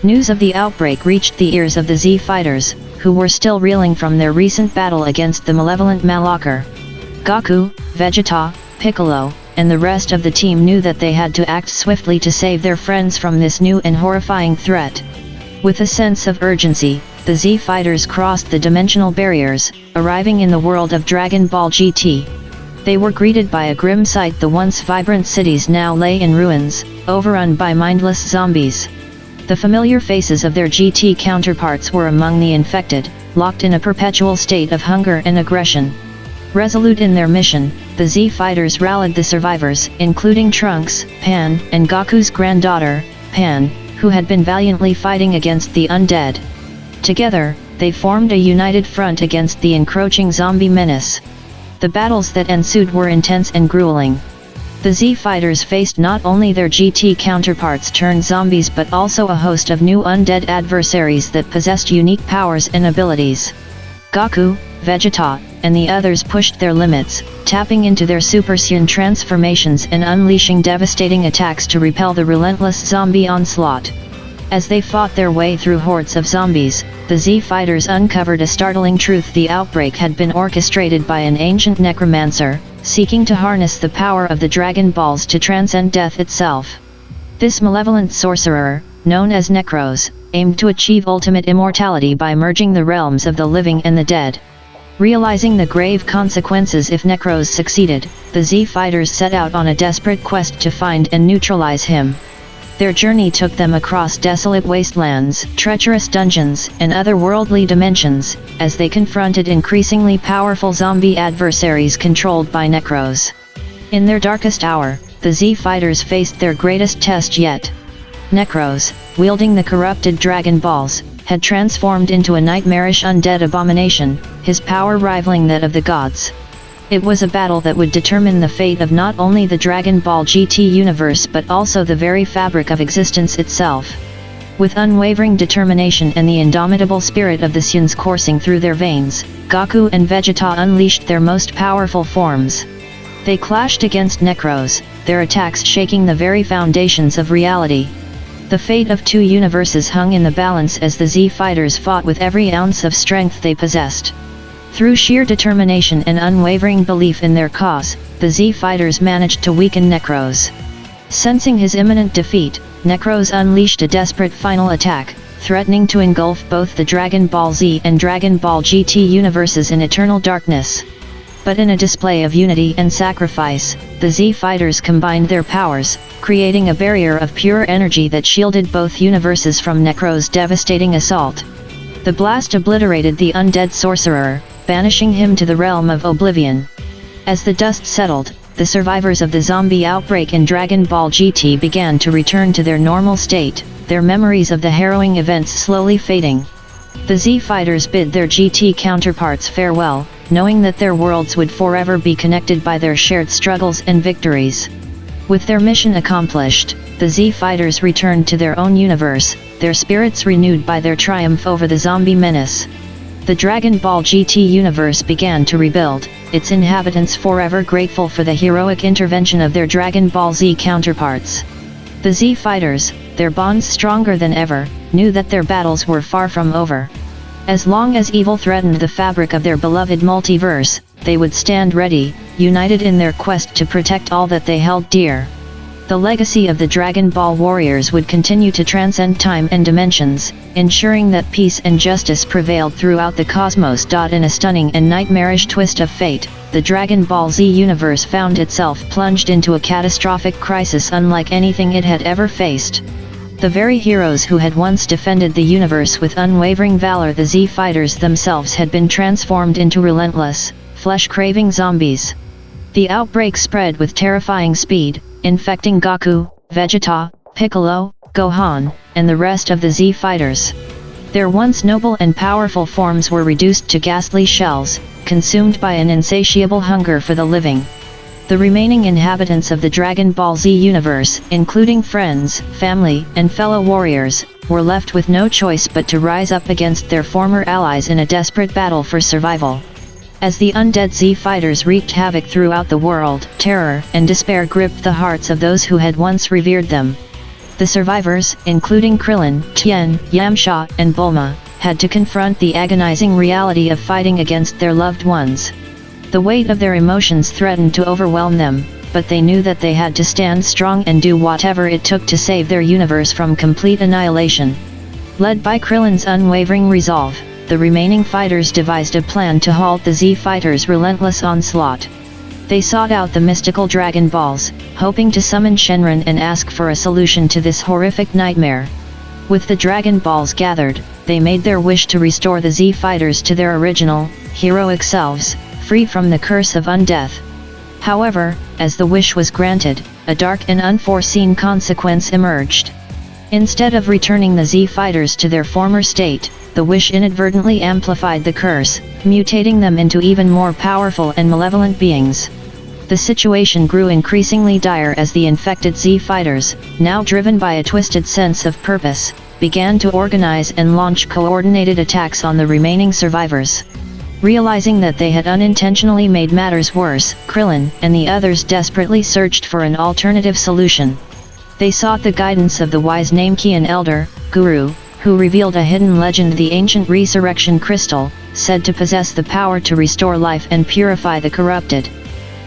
News of the outbreak reached the ears of the Z fighters, who were still reeling from their recent battle against the malevolent Malakar. Goku, Vegeta, Piccolo, and the rest of the team knew that they had to act swiftly to save their friends from this new and horrifying threat. With a sense of urgency, the Z fighters crossed the dimensional barriers, arriving in the world of Dragon Ball GT. They were greeted by a grim sight. The once vibrant cities now lay in ruins, overrun by mindless zombies. The familiar faces of their GT counterparts were among the infected, locked in a perpetual state of hunger and aggression. Resolute in their mission, the Z fighters rallied the survivors, including Trunks, Pan, and Goku's granddaughter, Pan, who had been valiantly fighting against the undead. Together, they formed a united front against the encroaching zombie menace. The battles that ensued were intense and grueling. The Z fighters faced not only their GT counterparts turned zombies but also a host of new undead adversaries that possessed unique powers and abilities. Goku, Vegeta, and the others pushed their limits, tapping into their Super Saiyan transformations and unleashing devastating attacks to repel the relentless zombie onslaught. As they fought their way through hordes of zombies, the Z fighters uncovered a startling truth: the outbreak had been orchestrated by an ancient necromancer, seeking to harness the power of the Dragon Balls to transcend death itself. This malevolent sorcerer, known as Necros, aimed to achieve ultimate immortality by merging the realms of the living and the dead. Realizing the grave consequences if Necros succeeded, the Z fighters set out on a desperate quest to find and neutralize him. Their journey took them across desolate wastelands, treacherous dungeons, and otherworldly dimensions, as they confronted increasingly powerful zombie adversaries controlled by Necros. In their darkest hour, the Z fighters faced their greatest test yet. Necros, wielding the corrupted Dragon Balls, had transformed into a nightmarish undead abomination, his power rivaling that of the gods. It was a battle that would determine the fate of not only the Dragon Ball GT universe but also the very fabric of existence itself. With unwavering determination and the indomitable spirit of the Saiyans coursing through their veins, Goku and Vegeta unleashed their most powerful forms. They clashed against Necros, their attacks shaking the very foundations of reality. The fate of two universes hung in the balance as the Z fighters fought with every ounce of strength they possessed. Through sheer determination and unwavering belief in their cause, the Z fighters managed to weaken Necros. Sensing his imminent defeat, Necros unleashed a desperate final attack, threatening to engulf both the Dragon Ball Z and Dragon Ball GT universes in eternal darkness. But in a display of unity and sacrifice, the Z fighters combined their powers, creating a barrier of pure energy that shielded both universes from Necros' devastating assault. The blast obliterated the undead sorcerer, banishing him to the realm of oblivion. As the dust settled, the survivors of the zombie outbreak in Dragon Ball GT began to return to their normal state, their memories of the harrowing events slowly fading. The Z fighters bid their GT counterparts farewell, knowing that their worlds would forever be connected by their shared struggles and victories. With their mission accomplished, the Z Fighters returned to their own universe, their spirits renewed by their triumph over the zombie menace. The Dragon Ball GT universe began to rebuild, its inhabitants forever grateful for the heroic intervention of their Dragon Ball Z counterparts. The Z Fighters, their bonds stronger than ever, knew that their battles were far from over. As long as evil threatened the fabric of their beloved multiverse, they would stand ready, united in their quest to protect all that they held dear. The legacy of the Dragon Ball warriors would continue to transcend time and dimensions, ensuring that peace and justice prevailed throughout the cosmos. In a stunning and nightmarish twist of fate, the Dragon Ball Z universe found itself plunged into a catastrophic crisis unlike anything it had ever faced. The very heroes who had once defended the universe with unwavering valor, the Z Fighters themselves, had been transformed into relentless, flesh-craving zombies. The outbreak spread with terrifying speed, infecting Goku, Vegeta, Piccolo, Gohan, and the rest of the Z Fighters. Their once noble and powerful forms were reduced to ghastly shells, consumed by an insatiable hunger for the living. The remaining inhabitants of the Dragon Ball Z universe, including friends, family, and fellow warriors, were left with no choice but to rise up against their former allies in a desperate battle for survival. As the undead Z Fighters wreaked havoc throughout the world, terror and despair gripped the hearts of those who had once revered them. The survivors, including Krillin, Tien, Yamcha, and Bulma, had to confront the agonizing reality of fighting against their loved ones. The weight of their emotions threatened to overwhelm them, but they knew that they had to stand strong and do whatever it took to save their universe from complete annihilation. Led by Krillin's unwavering resolve, the remaining fighters devised a plan to halt the Z Fighters' relentless onslaught. They sought out the mystical Dragon Balls, hoping to summon Shenron and ask for a solution to this horrific nightmare. With the Dragon Balls gathered, they made their wish to restore the Z Fighters to their original, heroic selves, free from the curse of undeath. However, as the wish was granted, a dark and unforeseen consequence emerged. Instead of returning the Z Fighters to their former state, the wish inadvertently amplified the curse, mutating them into even more powerful and malevolent beings. The situation grew increasingly dire as the infected Z Fighters, now driven by a twisted sense of purpose, began to organize and launch coordinated attacks on the remaining survivors. Realizing that they had unintentionally made matters worse, Krillin and the others desperately searched for an alternative solution. They sought the guidance of the wise Namekian elder, Guru, who revealed a hidden legend, the ancient resurrection crystal, said to possess the power to restore life and purify the corrupted.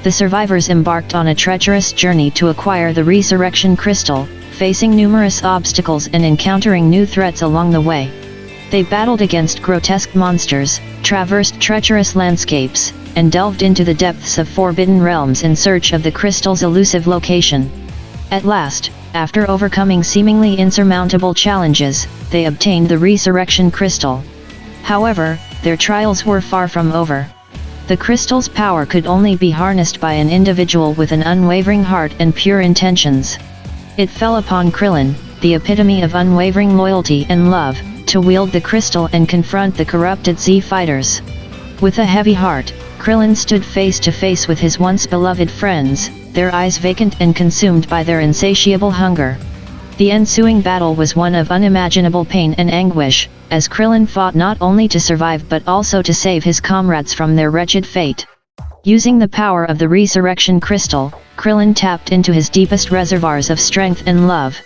The survivors embarked on a treacherous journey to acquire the resurrection crystal, facing numerous obstacles and encountering new threats along the way. They battled against grotesque monsters, traversed treacherous landscapes, and delved into the depths of forbidden realms in search of the crystal's elusive location. At last, after overcoming seemingly insurmountable challenges, they obtained the resurrection crystal. However, their trials were far from over. The crystal's power could only be harnessed by an individual with an unwavering heart and pure intentions. It fell upon Krillin, the epitome of unwavering loyalty and love, to wield the crystal and confront the corrupted Z Fighters. With a heavy heart, Krillin stood face to face with his once beloved friends, their eyes vacant and consumed by their insatiable hunger. The ensuing battle was one of unimaginable pain and anguish, as Krillin fought not only to survive but also to save his comrades from their wretched fate. Using the power of the resurrection crystal, Krillin tapped into his deepest reservoirs of strength and love.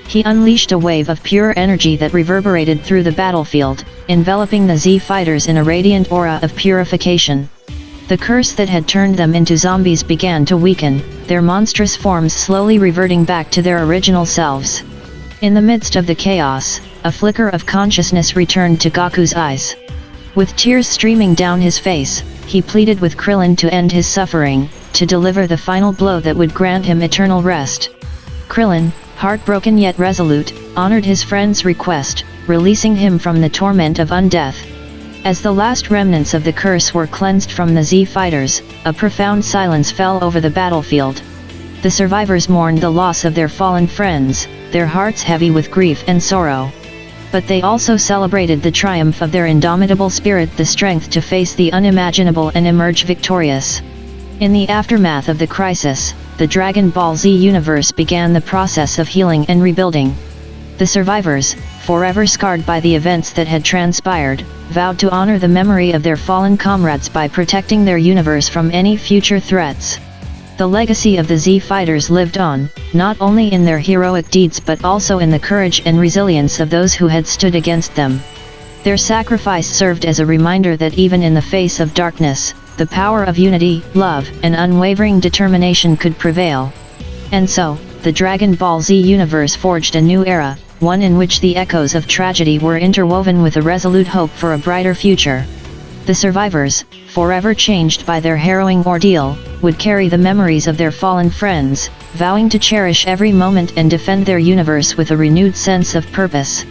He unleashed a wave of pure energy that reverberated through the battlefield, enveloping the Z Fighters in a radiant aura of purification. The curse that had turned them into zombies began to weaken, their monstrous forms slowly reverting back to their original selves. In the midst of the chaos, a flicker of consciousness returned to Goku's eyes. With tears streaming down his face, he pleaded with Krillin to end his suffering, to deliver the final blow that would grant him eternal rest. Krillin, heartbroken yet resolute, honored his friend's request, releasing him from the torment of undeath. As the last remnants of the curse were cleansed from the Z Fighters, a profound silence fell over the battlefield. The survivors mourned the loss of their fallen friends, their hearts heavy with grief and sorrow. But they also celebrated the triumph of their indomitable spirit, the strength to face the unimaginable and emerge victorious. In the aftermath of the crisis, the Dragon Ball Z universe began the process of healing and rebuilding. The survivors, forever scarred by the events that had transpired, vowed to honor the memory of their fallen comrades by protecting their universe from any future threats. The legacy of the Z Fighters lived on, not only in their heroic deeds but also in the courage and resilience of those who had stood against them. Their sacrifice served as a reminder that even in the face of darkness, the power of unity, love, and unwavering determination could prevail. And so, the Dragon Ball Z universe forged a new era, one in which the echoes of tragedy were interwoven with a resolute hope for a brighter future. The survivors, forever changed by their harrowing ordeal, would carry the memories of their fallen friends, vowing to cherish every moment and defend their universe with a renewed sense of purpose.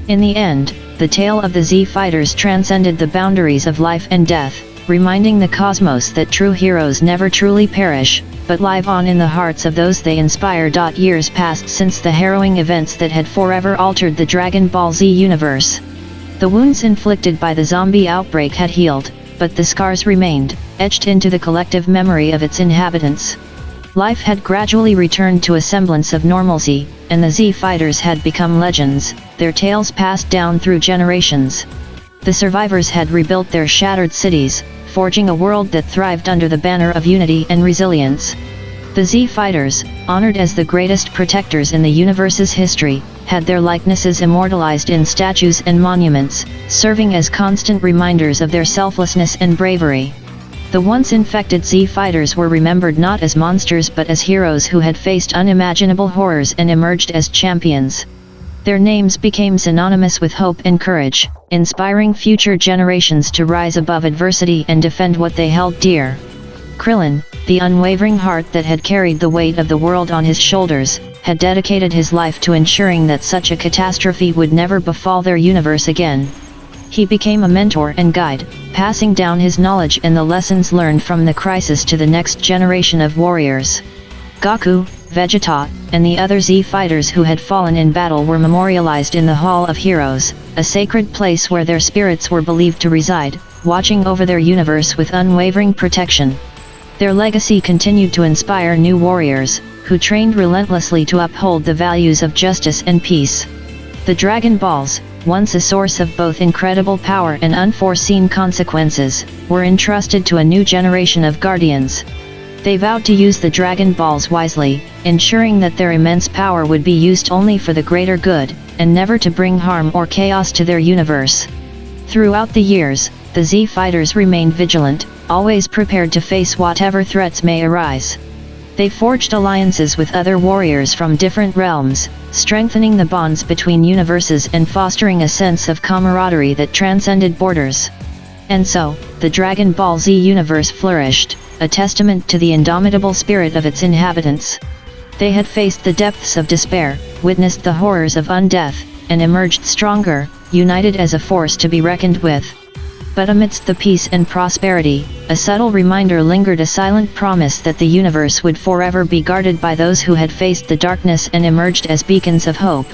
In the end, the tale of the Z Fighters transcended the boundaries of life and death, reminding the cosmos that true heroes never truly perish, but live on in the hearts of those they inspire. Years passed since the harrowing events that had forever altered the Dragon Ball Z universe. The wounds inflicted by the zombie outbreak had healed, but the scars remained, etched into the collective memory of its inhabitants. Life had gradually returned to a semblance of normalcy, and the Z Fighters had become legends, their tales passed down through generations. The survivors had rebuilt their shattered cities, forging a world that thrived under the banner of unity and resilience. The Z Fighters, honored as the greatest protectors in the universe's history, had their likenesses immortalized in statues and monuments, serving as constant reminders of their selflessness and bravery. The once infected Z Fighters were remembered not as monsters but as heroes who had faced unimaginable horrors and emerged as champions. Their names became synonymous with hope and courage, inspiring future generations to rise above adversity and defend what they held dear. Krillin, the unwavering heart that had carried the weight of the world on his shoulders, had dedicated his life to ensuring that such a catastrophe would never befall their universe again. He became a mentor and guide, passing down his knowledge and the lessons learned from the crisis to the next generation of warriors. Goku, Vegeta, and the other Z Fighters who had fallen in battle were memorialized in the Hall of Heroes, a sacred place where their spirits were believed to reside, watching over their universe with unwavering protection. Their legacy continued to inspire new warriors, who trained relentlessly to uphold the values of justice and peace. The Dragon Balls, once a source of both incredible power and unforeseen consequences, were entrusted to a new generation of guardians. They vowed to use the Dragon Balls wisely, ensuring that their immense power would be used only for the greater good, and never to bring harm or chaos to their universe. Throughout the years, the Z Fighters remained vigilant, always prepared to face whatever threats may arise. They forged alliances with other warriors from different realms, strengthening the bonds between universes and fostering a sense of camaraderie that transcended borders. And so, the Dragon Ball Z universe flourished, a testament to the indomitable spirit of its inhabitants. They had faced the depths of despair, witnessed the horrors of undeath, and emerged stronger, united as a force to be reckoned with. But amidst the peace and prosperity, a subtle reminder lingered, a silent promise that the universe would forever be guarded by those who had faced the darkness and emerged as beacons of hope.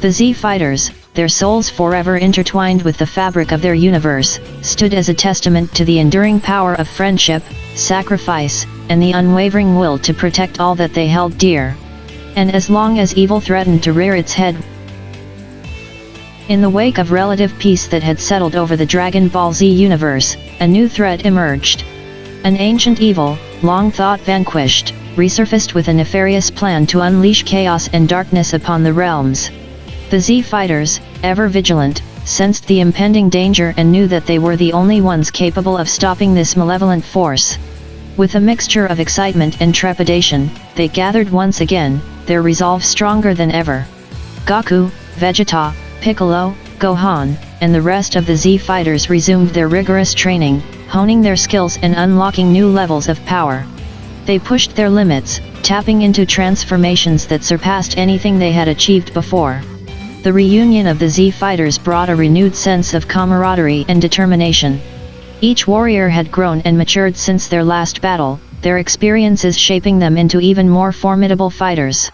The Z Fighters, their souls forever intertwined with the fabric of their universe, stood as a testament to the enduring power of friendship, sacrifice, and the unwavering will to protect all that they held dear. And as long as evil threatened to rear its head, in the wake of relative peace that had settled over the Dragon Ball Z universe, a new threat emerged. An ancient evil, long thought vanquished, resurfaced with a nefarious plan to unleash chaos and darkness upon the realms. The Z Fighters, ever vigilant, sensed the impending danger and knew that they were the only ones capable of stopping this malevolent force. With a mixture of excitement and trepidation, they gathered once again, their resolve stronger than ever. Goku, Vegeta, Piccolo, Gohan, and the rest of the Z Fighters resumed their rigorous training, honing their skills and unlocking new levels of power. They pushed their limits, tapping into transformations that surpassed anything they had achieved before. The reunion of the Z Fighters brought a renewed sense of camaraderie and determination. Each warrior had grown and matured since their last battle, their experiences shaping them into even more formidable fighters.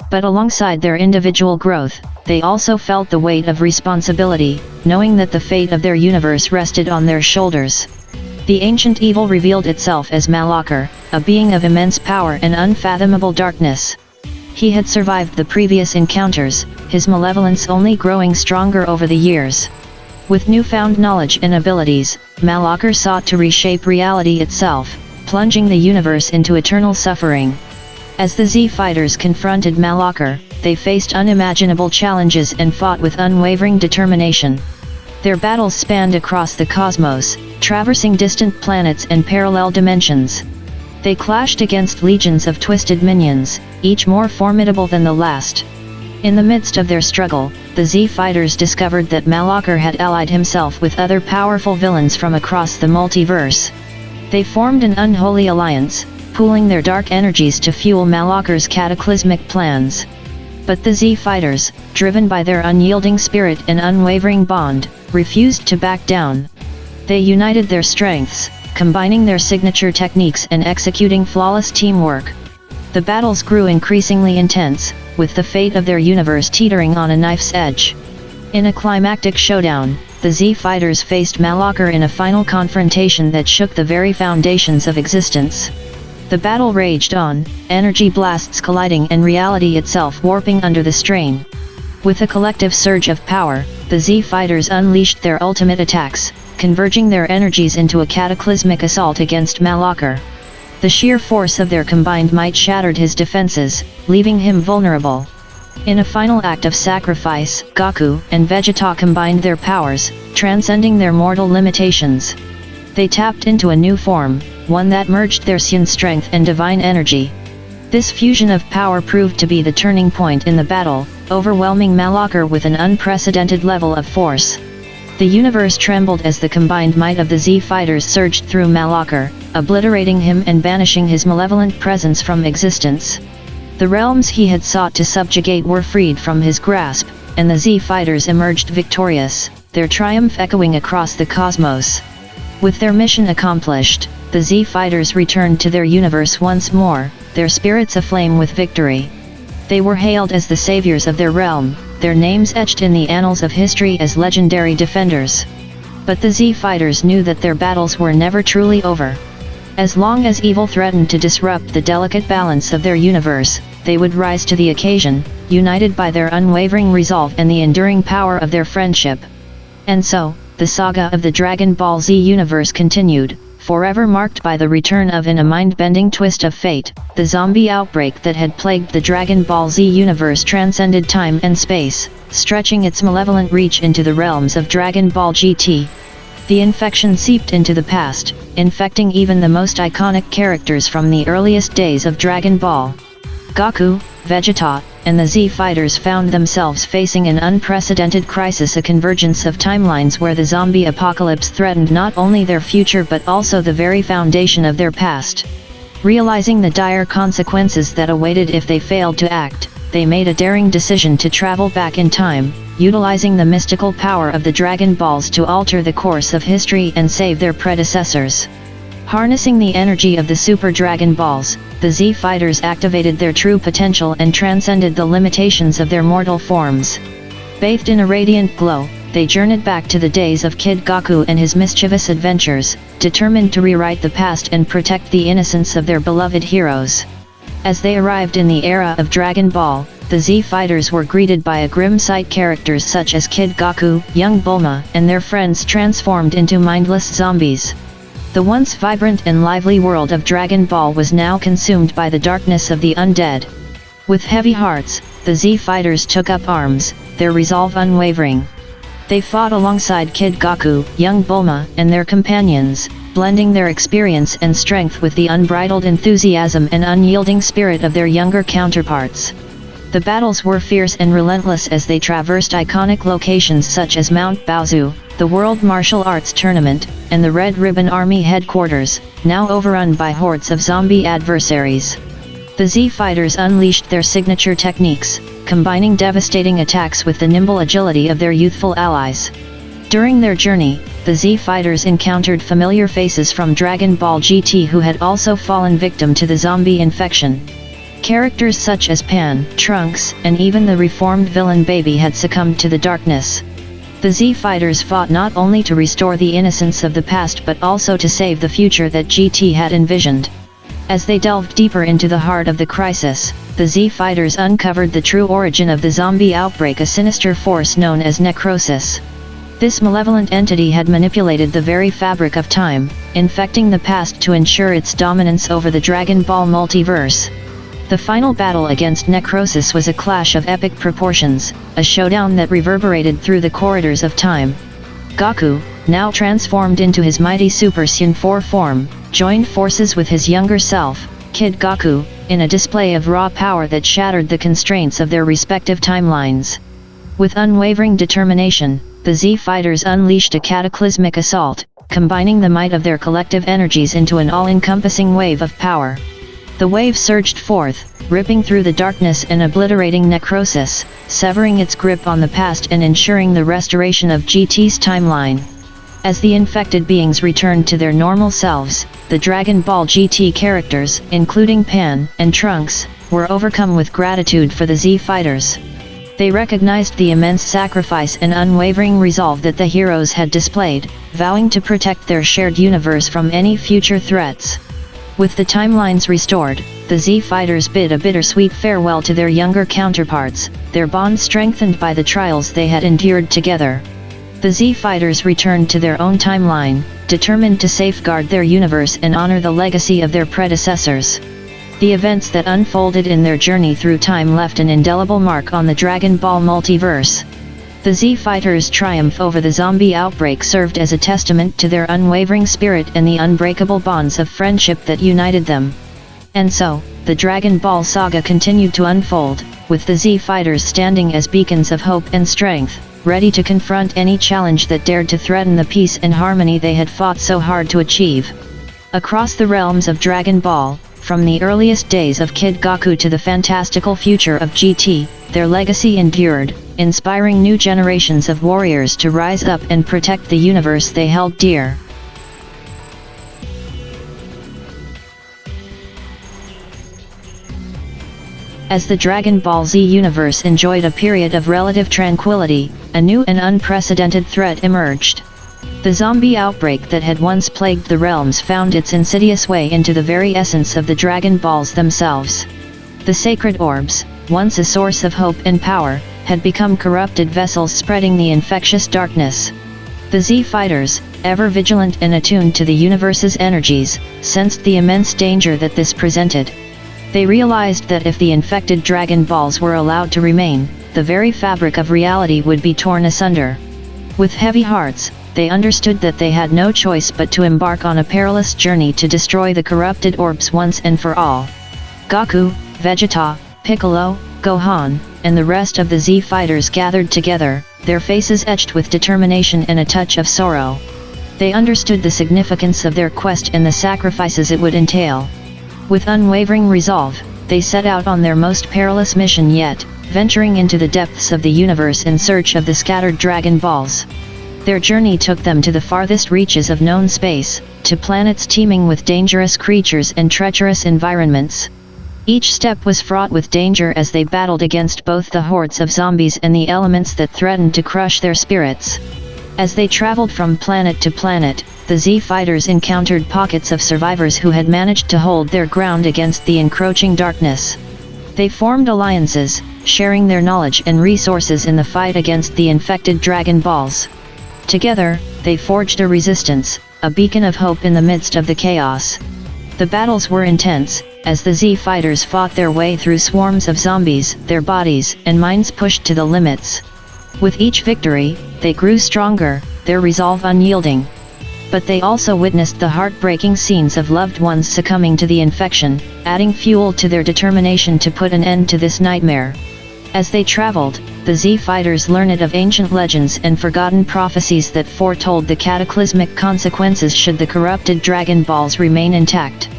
But alongside their individual growth, they also felt the weight of responsibility, knowing that the fate of their universe rested on their shoulders. The ancient evil revealed itself as Malakar, a being of immense power and unfathomable darkness. He had survived the previous encounters, his malevolence only growing stronger over the years. With newfound knowledge and abilities, Malakar sought to reshape reality itself, plunging the universe into eternal suffering. As the Z-Fighters confronted Malakar, they faced unimaginable challenges and fought with unwavering determination. Their battles spanned across the cosmos, traversing distant planets and parallel dimensions. They clashed against legions of twisted minions, each more formidable than the last. In the midst of their struggle, the Z-Fighters discovered that Malakar had allied himself with other powerful villains from across the multiverse. They formed an unholy alliance, pooling their dark energies to fuel Malakar's cataclysmic plans. But the Z-Fighters, driven by their unyielding spirit and unwavering bond, refused to back down. They united their strengths, combining their signature techniques and executing flawless teamwork. The battles grew increasingly intense, with the fate of their universe teetering on a knife's edge. In a climactic showdown, the Z-Fighters faced Malakar in a final confrontation that shook the very foundations of existence. The battle raged on, energy blasts colliding and reality itself warping under the strain. With a collective surge of power, the Z-Fighters unleashed their ultimate attacks, converging their energies into a cataclysmic assault against Malakar. The sheer force of their combined might shattered his defenses, leaving him vulnerable. In a final act of sacrifice, Goku and Vegeta combined their powers, transcending their mortal limitations. They tapped into a new form, one that merged their Saiyan strength and divine energy. This fusion of power proved to be the turning point in the battle, overwhelming Malakar with an unprecedented level of force. The universe trembled as the combined might of the Z-Fighters surged through Malakar, obliterating him and banishing his malevolent presence from existence. The realms he had sought to subjugate were freed from his grasp, and the Z-Fighters emerged victorious, their triumph echoing across the cosmos. With their mission accomplished, the Z-Fighters returned to their universe once more, their spirits aflame with victory. They were hailed as the saviors of their realm, their names etched in the annals of history as legendary defenders. But the Z-Fighters knew that their battles were never truly over. As long as evil threatened to disrupt the delicate balance of their universe, they would rise to the occasion, united by their unwavering resolve and the enduring power of their friendship. And so, the saga of the Dragon Ball Z universe continued, forever marked by the return of, in a mind-bending twist of fate, the zombie outbreak that had plagued the Dragon Ball Z universe transcended time and space, stretching its malevolent reach into the realms of Dragon Ball GT. The infection seeped into the past, infecting even the most iconic characters from the earliest days of Dragon Ball. Goku, Vegeta, and the Z-Fighters found themselves facing an unprecedented crisis, a convergence of timelines where the zombie apocalypse threatened not only their future but also the very foundation of their past. Realizing the dire consequences that awaited if they failed to act, they made a daring decision to travel back in time, utilizing the mystical power of the Dragon Balls to alter the course of history and save their predecessors. Harnessing the energy of the Super Dragon Balls, the Z-Fighters activated their true potential and transcended the limitations of their mortal forms. Bathed in a radiant glow, they journeyed back to the days of Kid Goku and his mischievous adventures, determined to rewrite the past and protect the innocence of their beloved heroes. As they arrived in the era of Dragon Ball, the Z-Fighters were greeted by a grim sight, characters such as Kid Goku, young Bulma, and their friends transformed into mindless zombies. The once vibrant and lively world of Dragon Ball was now consumed by the darkness of the undead. With heavy hearts, the Z-Fighters took up arms, their resolve unwavering. They fought alongside Kid Goku, young Bulma, and their companions, blending their experience and strength with the unbridled enthusiasm and unyielding spirit of their younger counterparts. The battles were fierce and relentless as they traversed iconic locations such as Mount Baozu, the World Martial Arts Tournament, and the Red Ribbon Army headquarters, now overrun by hordes of zombie adversaries. The Z-Fighters unleashed their signature techniques, combining devastating attacks with the nimble agility of their youthful allies. During their journey, the Z-Fighters encountered familiar faces from Dragon Ball GT who had also fallen victim to the zombie infection. Characters such as Pan, Trunks, and even the reformed villain Baby had succumbed to the darkness. The Z Fighters fought not only to restore the innocence of the past but also to save the future that GT had envisioned. As they delved deeper into the heart of the crisis, the Z Fighters uncovered the true origin of the zombie outbreak, a sinister force known as necrosis. This malevolent entity had manipulated the very fabric of time, infecting the past to ensure its dominance over the Dragon Ball multiverse. The final battle against necrosis was a clash of epic proportions, a showdown that reverberated through the corridors of time. Goku, now transformed into his mighty Super Saiyan 4 form, joined forces with his younger self, Kid Goku, in a display of raw power that shattered the constraints of their respective timelines. With unwavering determination, the Z Fighters unleashed a cataclysmic assault, combining the might of their collective energies into an all-encompassing wave of power. The wave surged forth, ripping through the darkness and obliterating necrosis, severing its grip on the past and ensuring the restoration of GT's timeline. As the infected beings returned to their normal selves, the Dragon Ball GT characters, including Pan and Trunks, were overcome with gratitude for the Z Fighters. They recognized the immense sacrifice and unwavering resolve that the heroes had displayed, vowing to protect their shared universe from any future threats. With the timelines restored, the Z Fighters bid a bittersweet farewell to their younger counterparts, their bond strengthened by the trials they had endured together. The Z Fighters returned to their own timeline, determined to safeguard their universe and honor the legacy of their predecessors. The events that unfolded in their journey through time left an indelible mark on the Dragon Ball multiverse. The Z Fighters' triumph over the zombie outbreak served as a testament to their unwavering spirit and the unbreakable bonds of friendship that united them. And so, the Dragon Ball saga continued to unfold, with the Z Fighters standing as beacons of hope and strength, ready to confront any challenge that dared to threaten the peace and harmony they had fought so hard to achieve. Across the realms of Dragon Ball, from the earliest days of Kid Goku to the fantastical future of GT, their legacy endured, inspiring new generations of warriors to rise up and protect the universe they held dear. As the Dragon Ball Z universe enjoyed a period of relative tranquility, a new and unprecedented threat emerged. The zombie outbreak that had once plagued the realms found its insidious way into the very essence of the Dragon Balls themselves. The sacred orbs, once a source of hope and power, had become corrupted vessels spreading the infectious darkness. The Z Fighters, ever vigilant and attuned to the universe's energies, sensed the immense danger that this presented. They realized that if the infected Dragon Balls were allowed to remain, the very fabric of reality would be torn asunder. With heavy hearts, they understood that they had no choice but to embark on a perilous journey to destroy the corrupted orbs once and for all. Goku, Vegeta, Piccolo, Gohan, and the rest of the Z Fighters gathered together, their faces etched with determination and a touch of sorrow. They understood the significance of their quest and the sacrifices it would entail. With unwavering resolve, they set out on their most perilous mission yet, venturing into the depths of the universe in search of the scattered Dragon Balls. Their journey took them to the farthest reaches of known space, to planets teeming with dangerous creatures and treacherous environments. Each step was fraught with danger as they battled against both the hordes of zombies and the elements that threatened to crush their spirits. As they traveled from planet to planet, the Z Fighters encountered pockets of survivors who had managed to hold their ground against the encroaching darkness. They formed alliances, sharing their knowledge and resources in the fight against the infected Dragon Balls. Together, they forged a resistance, a beacon of hope in the midst of the chaos. The battles were intense, as the Z Fighters fought their way through swarms of zombies, their bodies and minds pushed to the limits. With each victory, they grew stronger, their resolve unyielding. But they also witnessed the heartbreaking scenes of loved ones succumbing to the infection, adding fuel to their determination to put an end to this nightmare. As they traveled, the Z Fighters learned of ancient legends and forgotten prophecies that foretold the cataclysmic consequences should the corrupted Dragon Balls remain intact.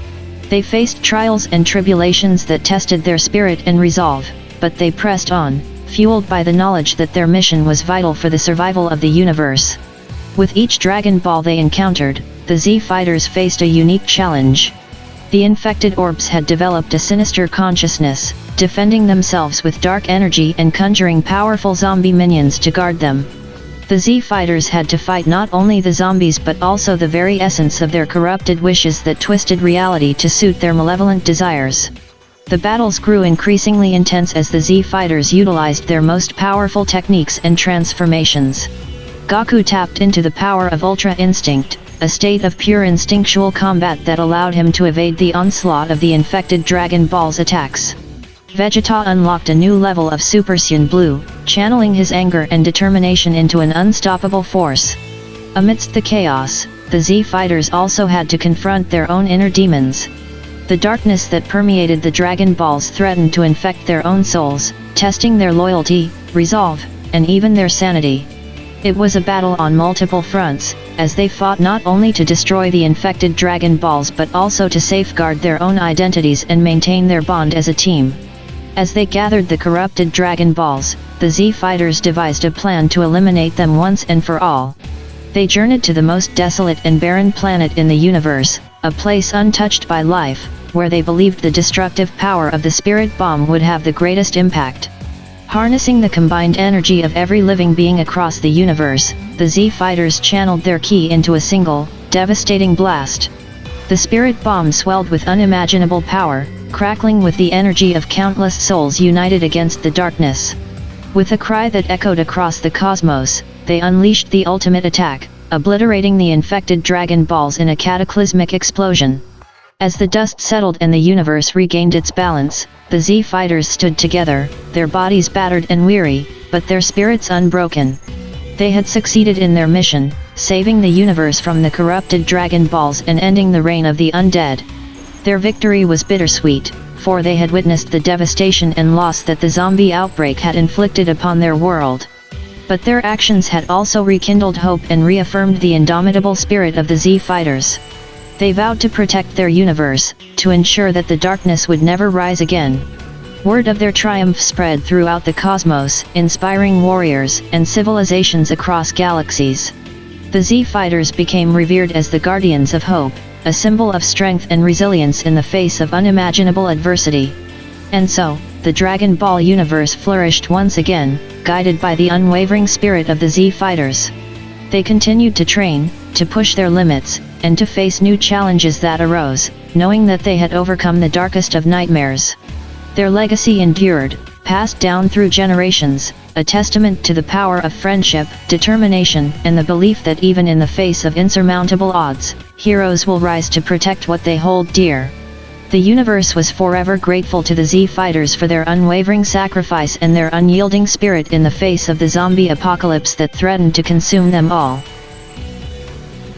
They faced trials and tribulations that tested their spirit and resolve, but they pressed on, fueled by the knowledge that their mission was vital for the survival of the universe. With each Dragon Ball they encountered, the Z Fighters faced a unique challenge. The infected orbs had developed a sinister consciousness, defending themselves with dark energy and conjuring powerful zombie minions to guard them. The Z-Fighters had to fight not only the zombies but also the very essence of their corrupted wishes that twisted reality to suit their malevolent desires. The battles grew increasingly intense as the Z-Fighters utilized their most powerful techniques and transformations. Goku tapped into the power of Ultra Instinct, a state of pure instinctual combat that allowed him to evade the onslaught of the infected Dragon Ball's attacks. Vegeta unlocked a new level of Super Saiyan Blue, channeling his anger and determination into an unstoppable force. Amidst the chaos, the Z-Fighters also had to confront their own inner demons. The darkness that permeated the Dragon Balls threatened to infect their own souls, testing their loyalty, resolve, and even their sanity. It was a battle on multiple fronts, as they fought not only to destroy the infected Dragon Balls but also to safeguard their own identities and maintain their bond as a team. As they gathered the corrupted Dragon Balls, the Z-Fighters devised a plan to eliminate them once and for all. They journeyed to the most desolate and barren planet in the universe, a place untouched by life, where they believed the destructive power of the Spirit Bomb would have the greatest impact. Harnessing the combined energy of every living being across the universe, the Z-Fighters channeled their ki into a single, devastating blast. The Spirit Bomb swelled with unimaginable power, crackling with the energy of countless souls united against the darkness. With a cry that echoed across the cosmos, they unleashed the ultimate attack, obliterating the infected Dragon Balls in a cataclysmic explosion. As the dust settled and the universe regained its balance, the Z-Fighters stood together, their bodies battered and weary, but their spirits unbroken. They had succeeded in their mission, saving the universe from the corrupted Dragon Balls and ending the reign of the undead. Their victory was bittersweet, for they had witnessed the devastation and loss that the zombie outbreak had inflicted upon their world. But their actions had also rekindled hope and reaffirmed the indomitable spirit of the Z-Fighters. They vowed to protect their universe, to ensure that the darkness would never rise again. Word of their triumph spread throughout the cosmos, inspiring warriors and civilizations across galaxies. The Z-Fighters became revered as the guardians of hope, a symbol of strength and resilience in the face of unimaginable adversity. And so, the Dragon Ball universe flourished once again, guided by the unwavering spirit of the Z-Fighters. They continued to train, to push their limits, and to face new challenges that arose, knowing that they had overcome the darkest of nightmares. Their legacy endured, passed down through generations, a testament to the power of friendship, determination, and the belief that even in the face of insurmountable odds, heroes will rise to protect what they hold dear. The universe was forever grateful to the Z-Fighters for their unwavering sacrifice and their unyielding spirit in the face of the zombie apocalypse that threatened to consume them all.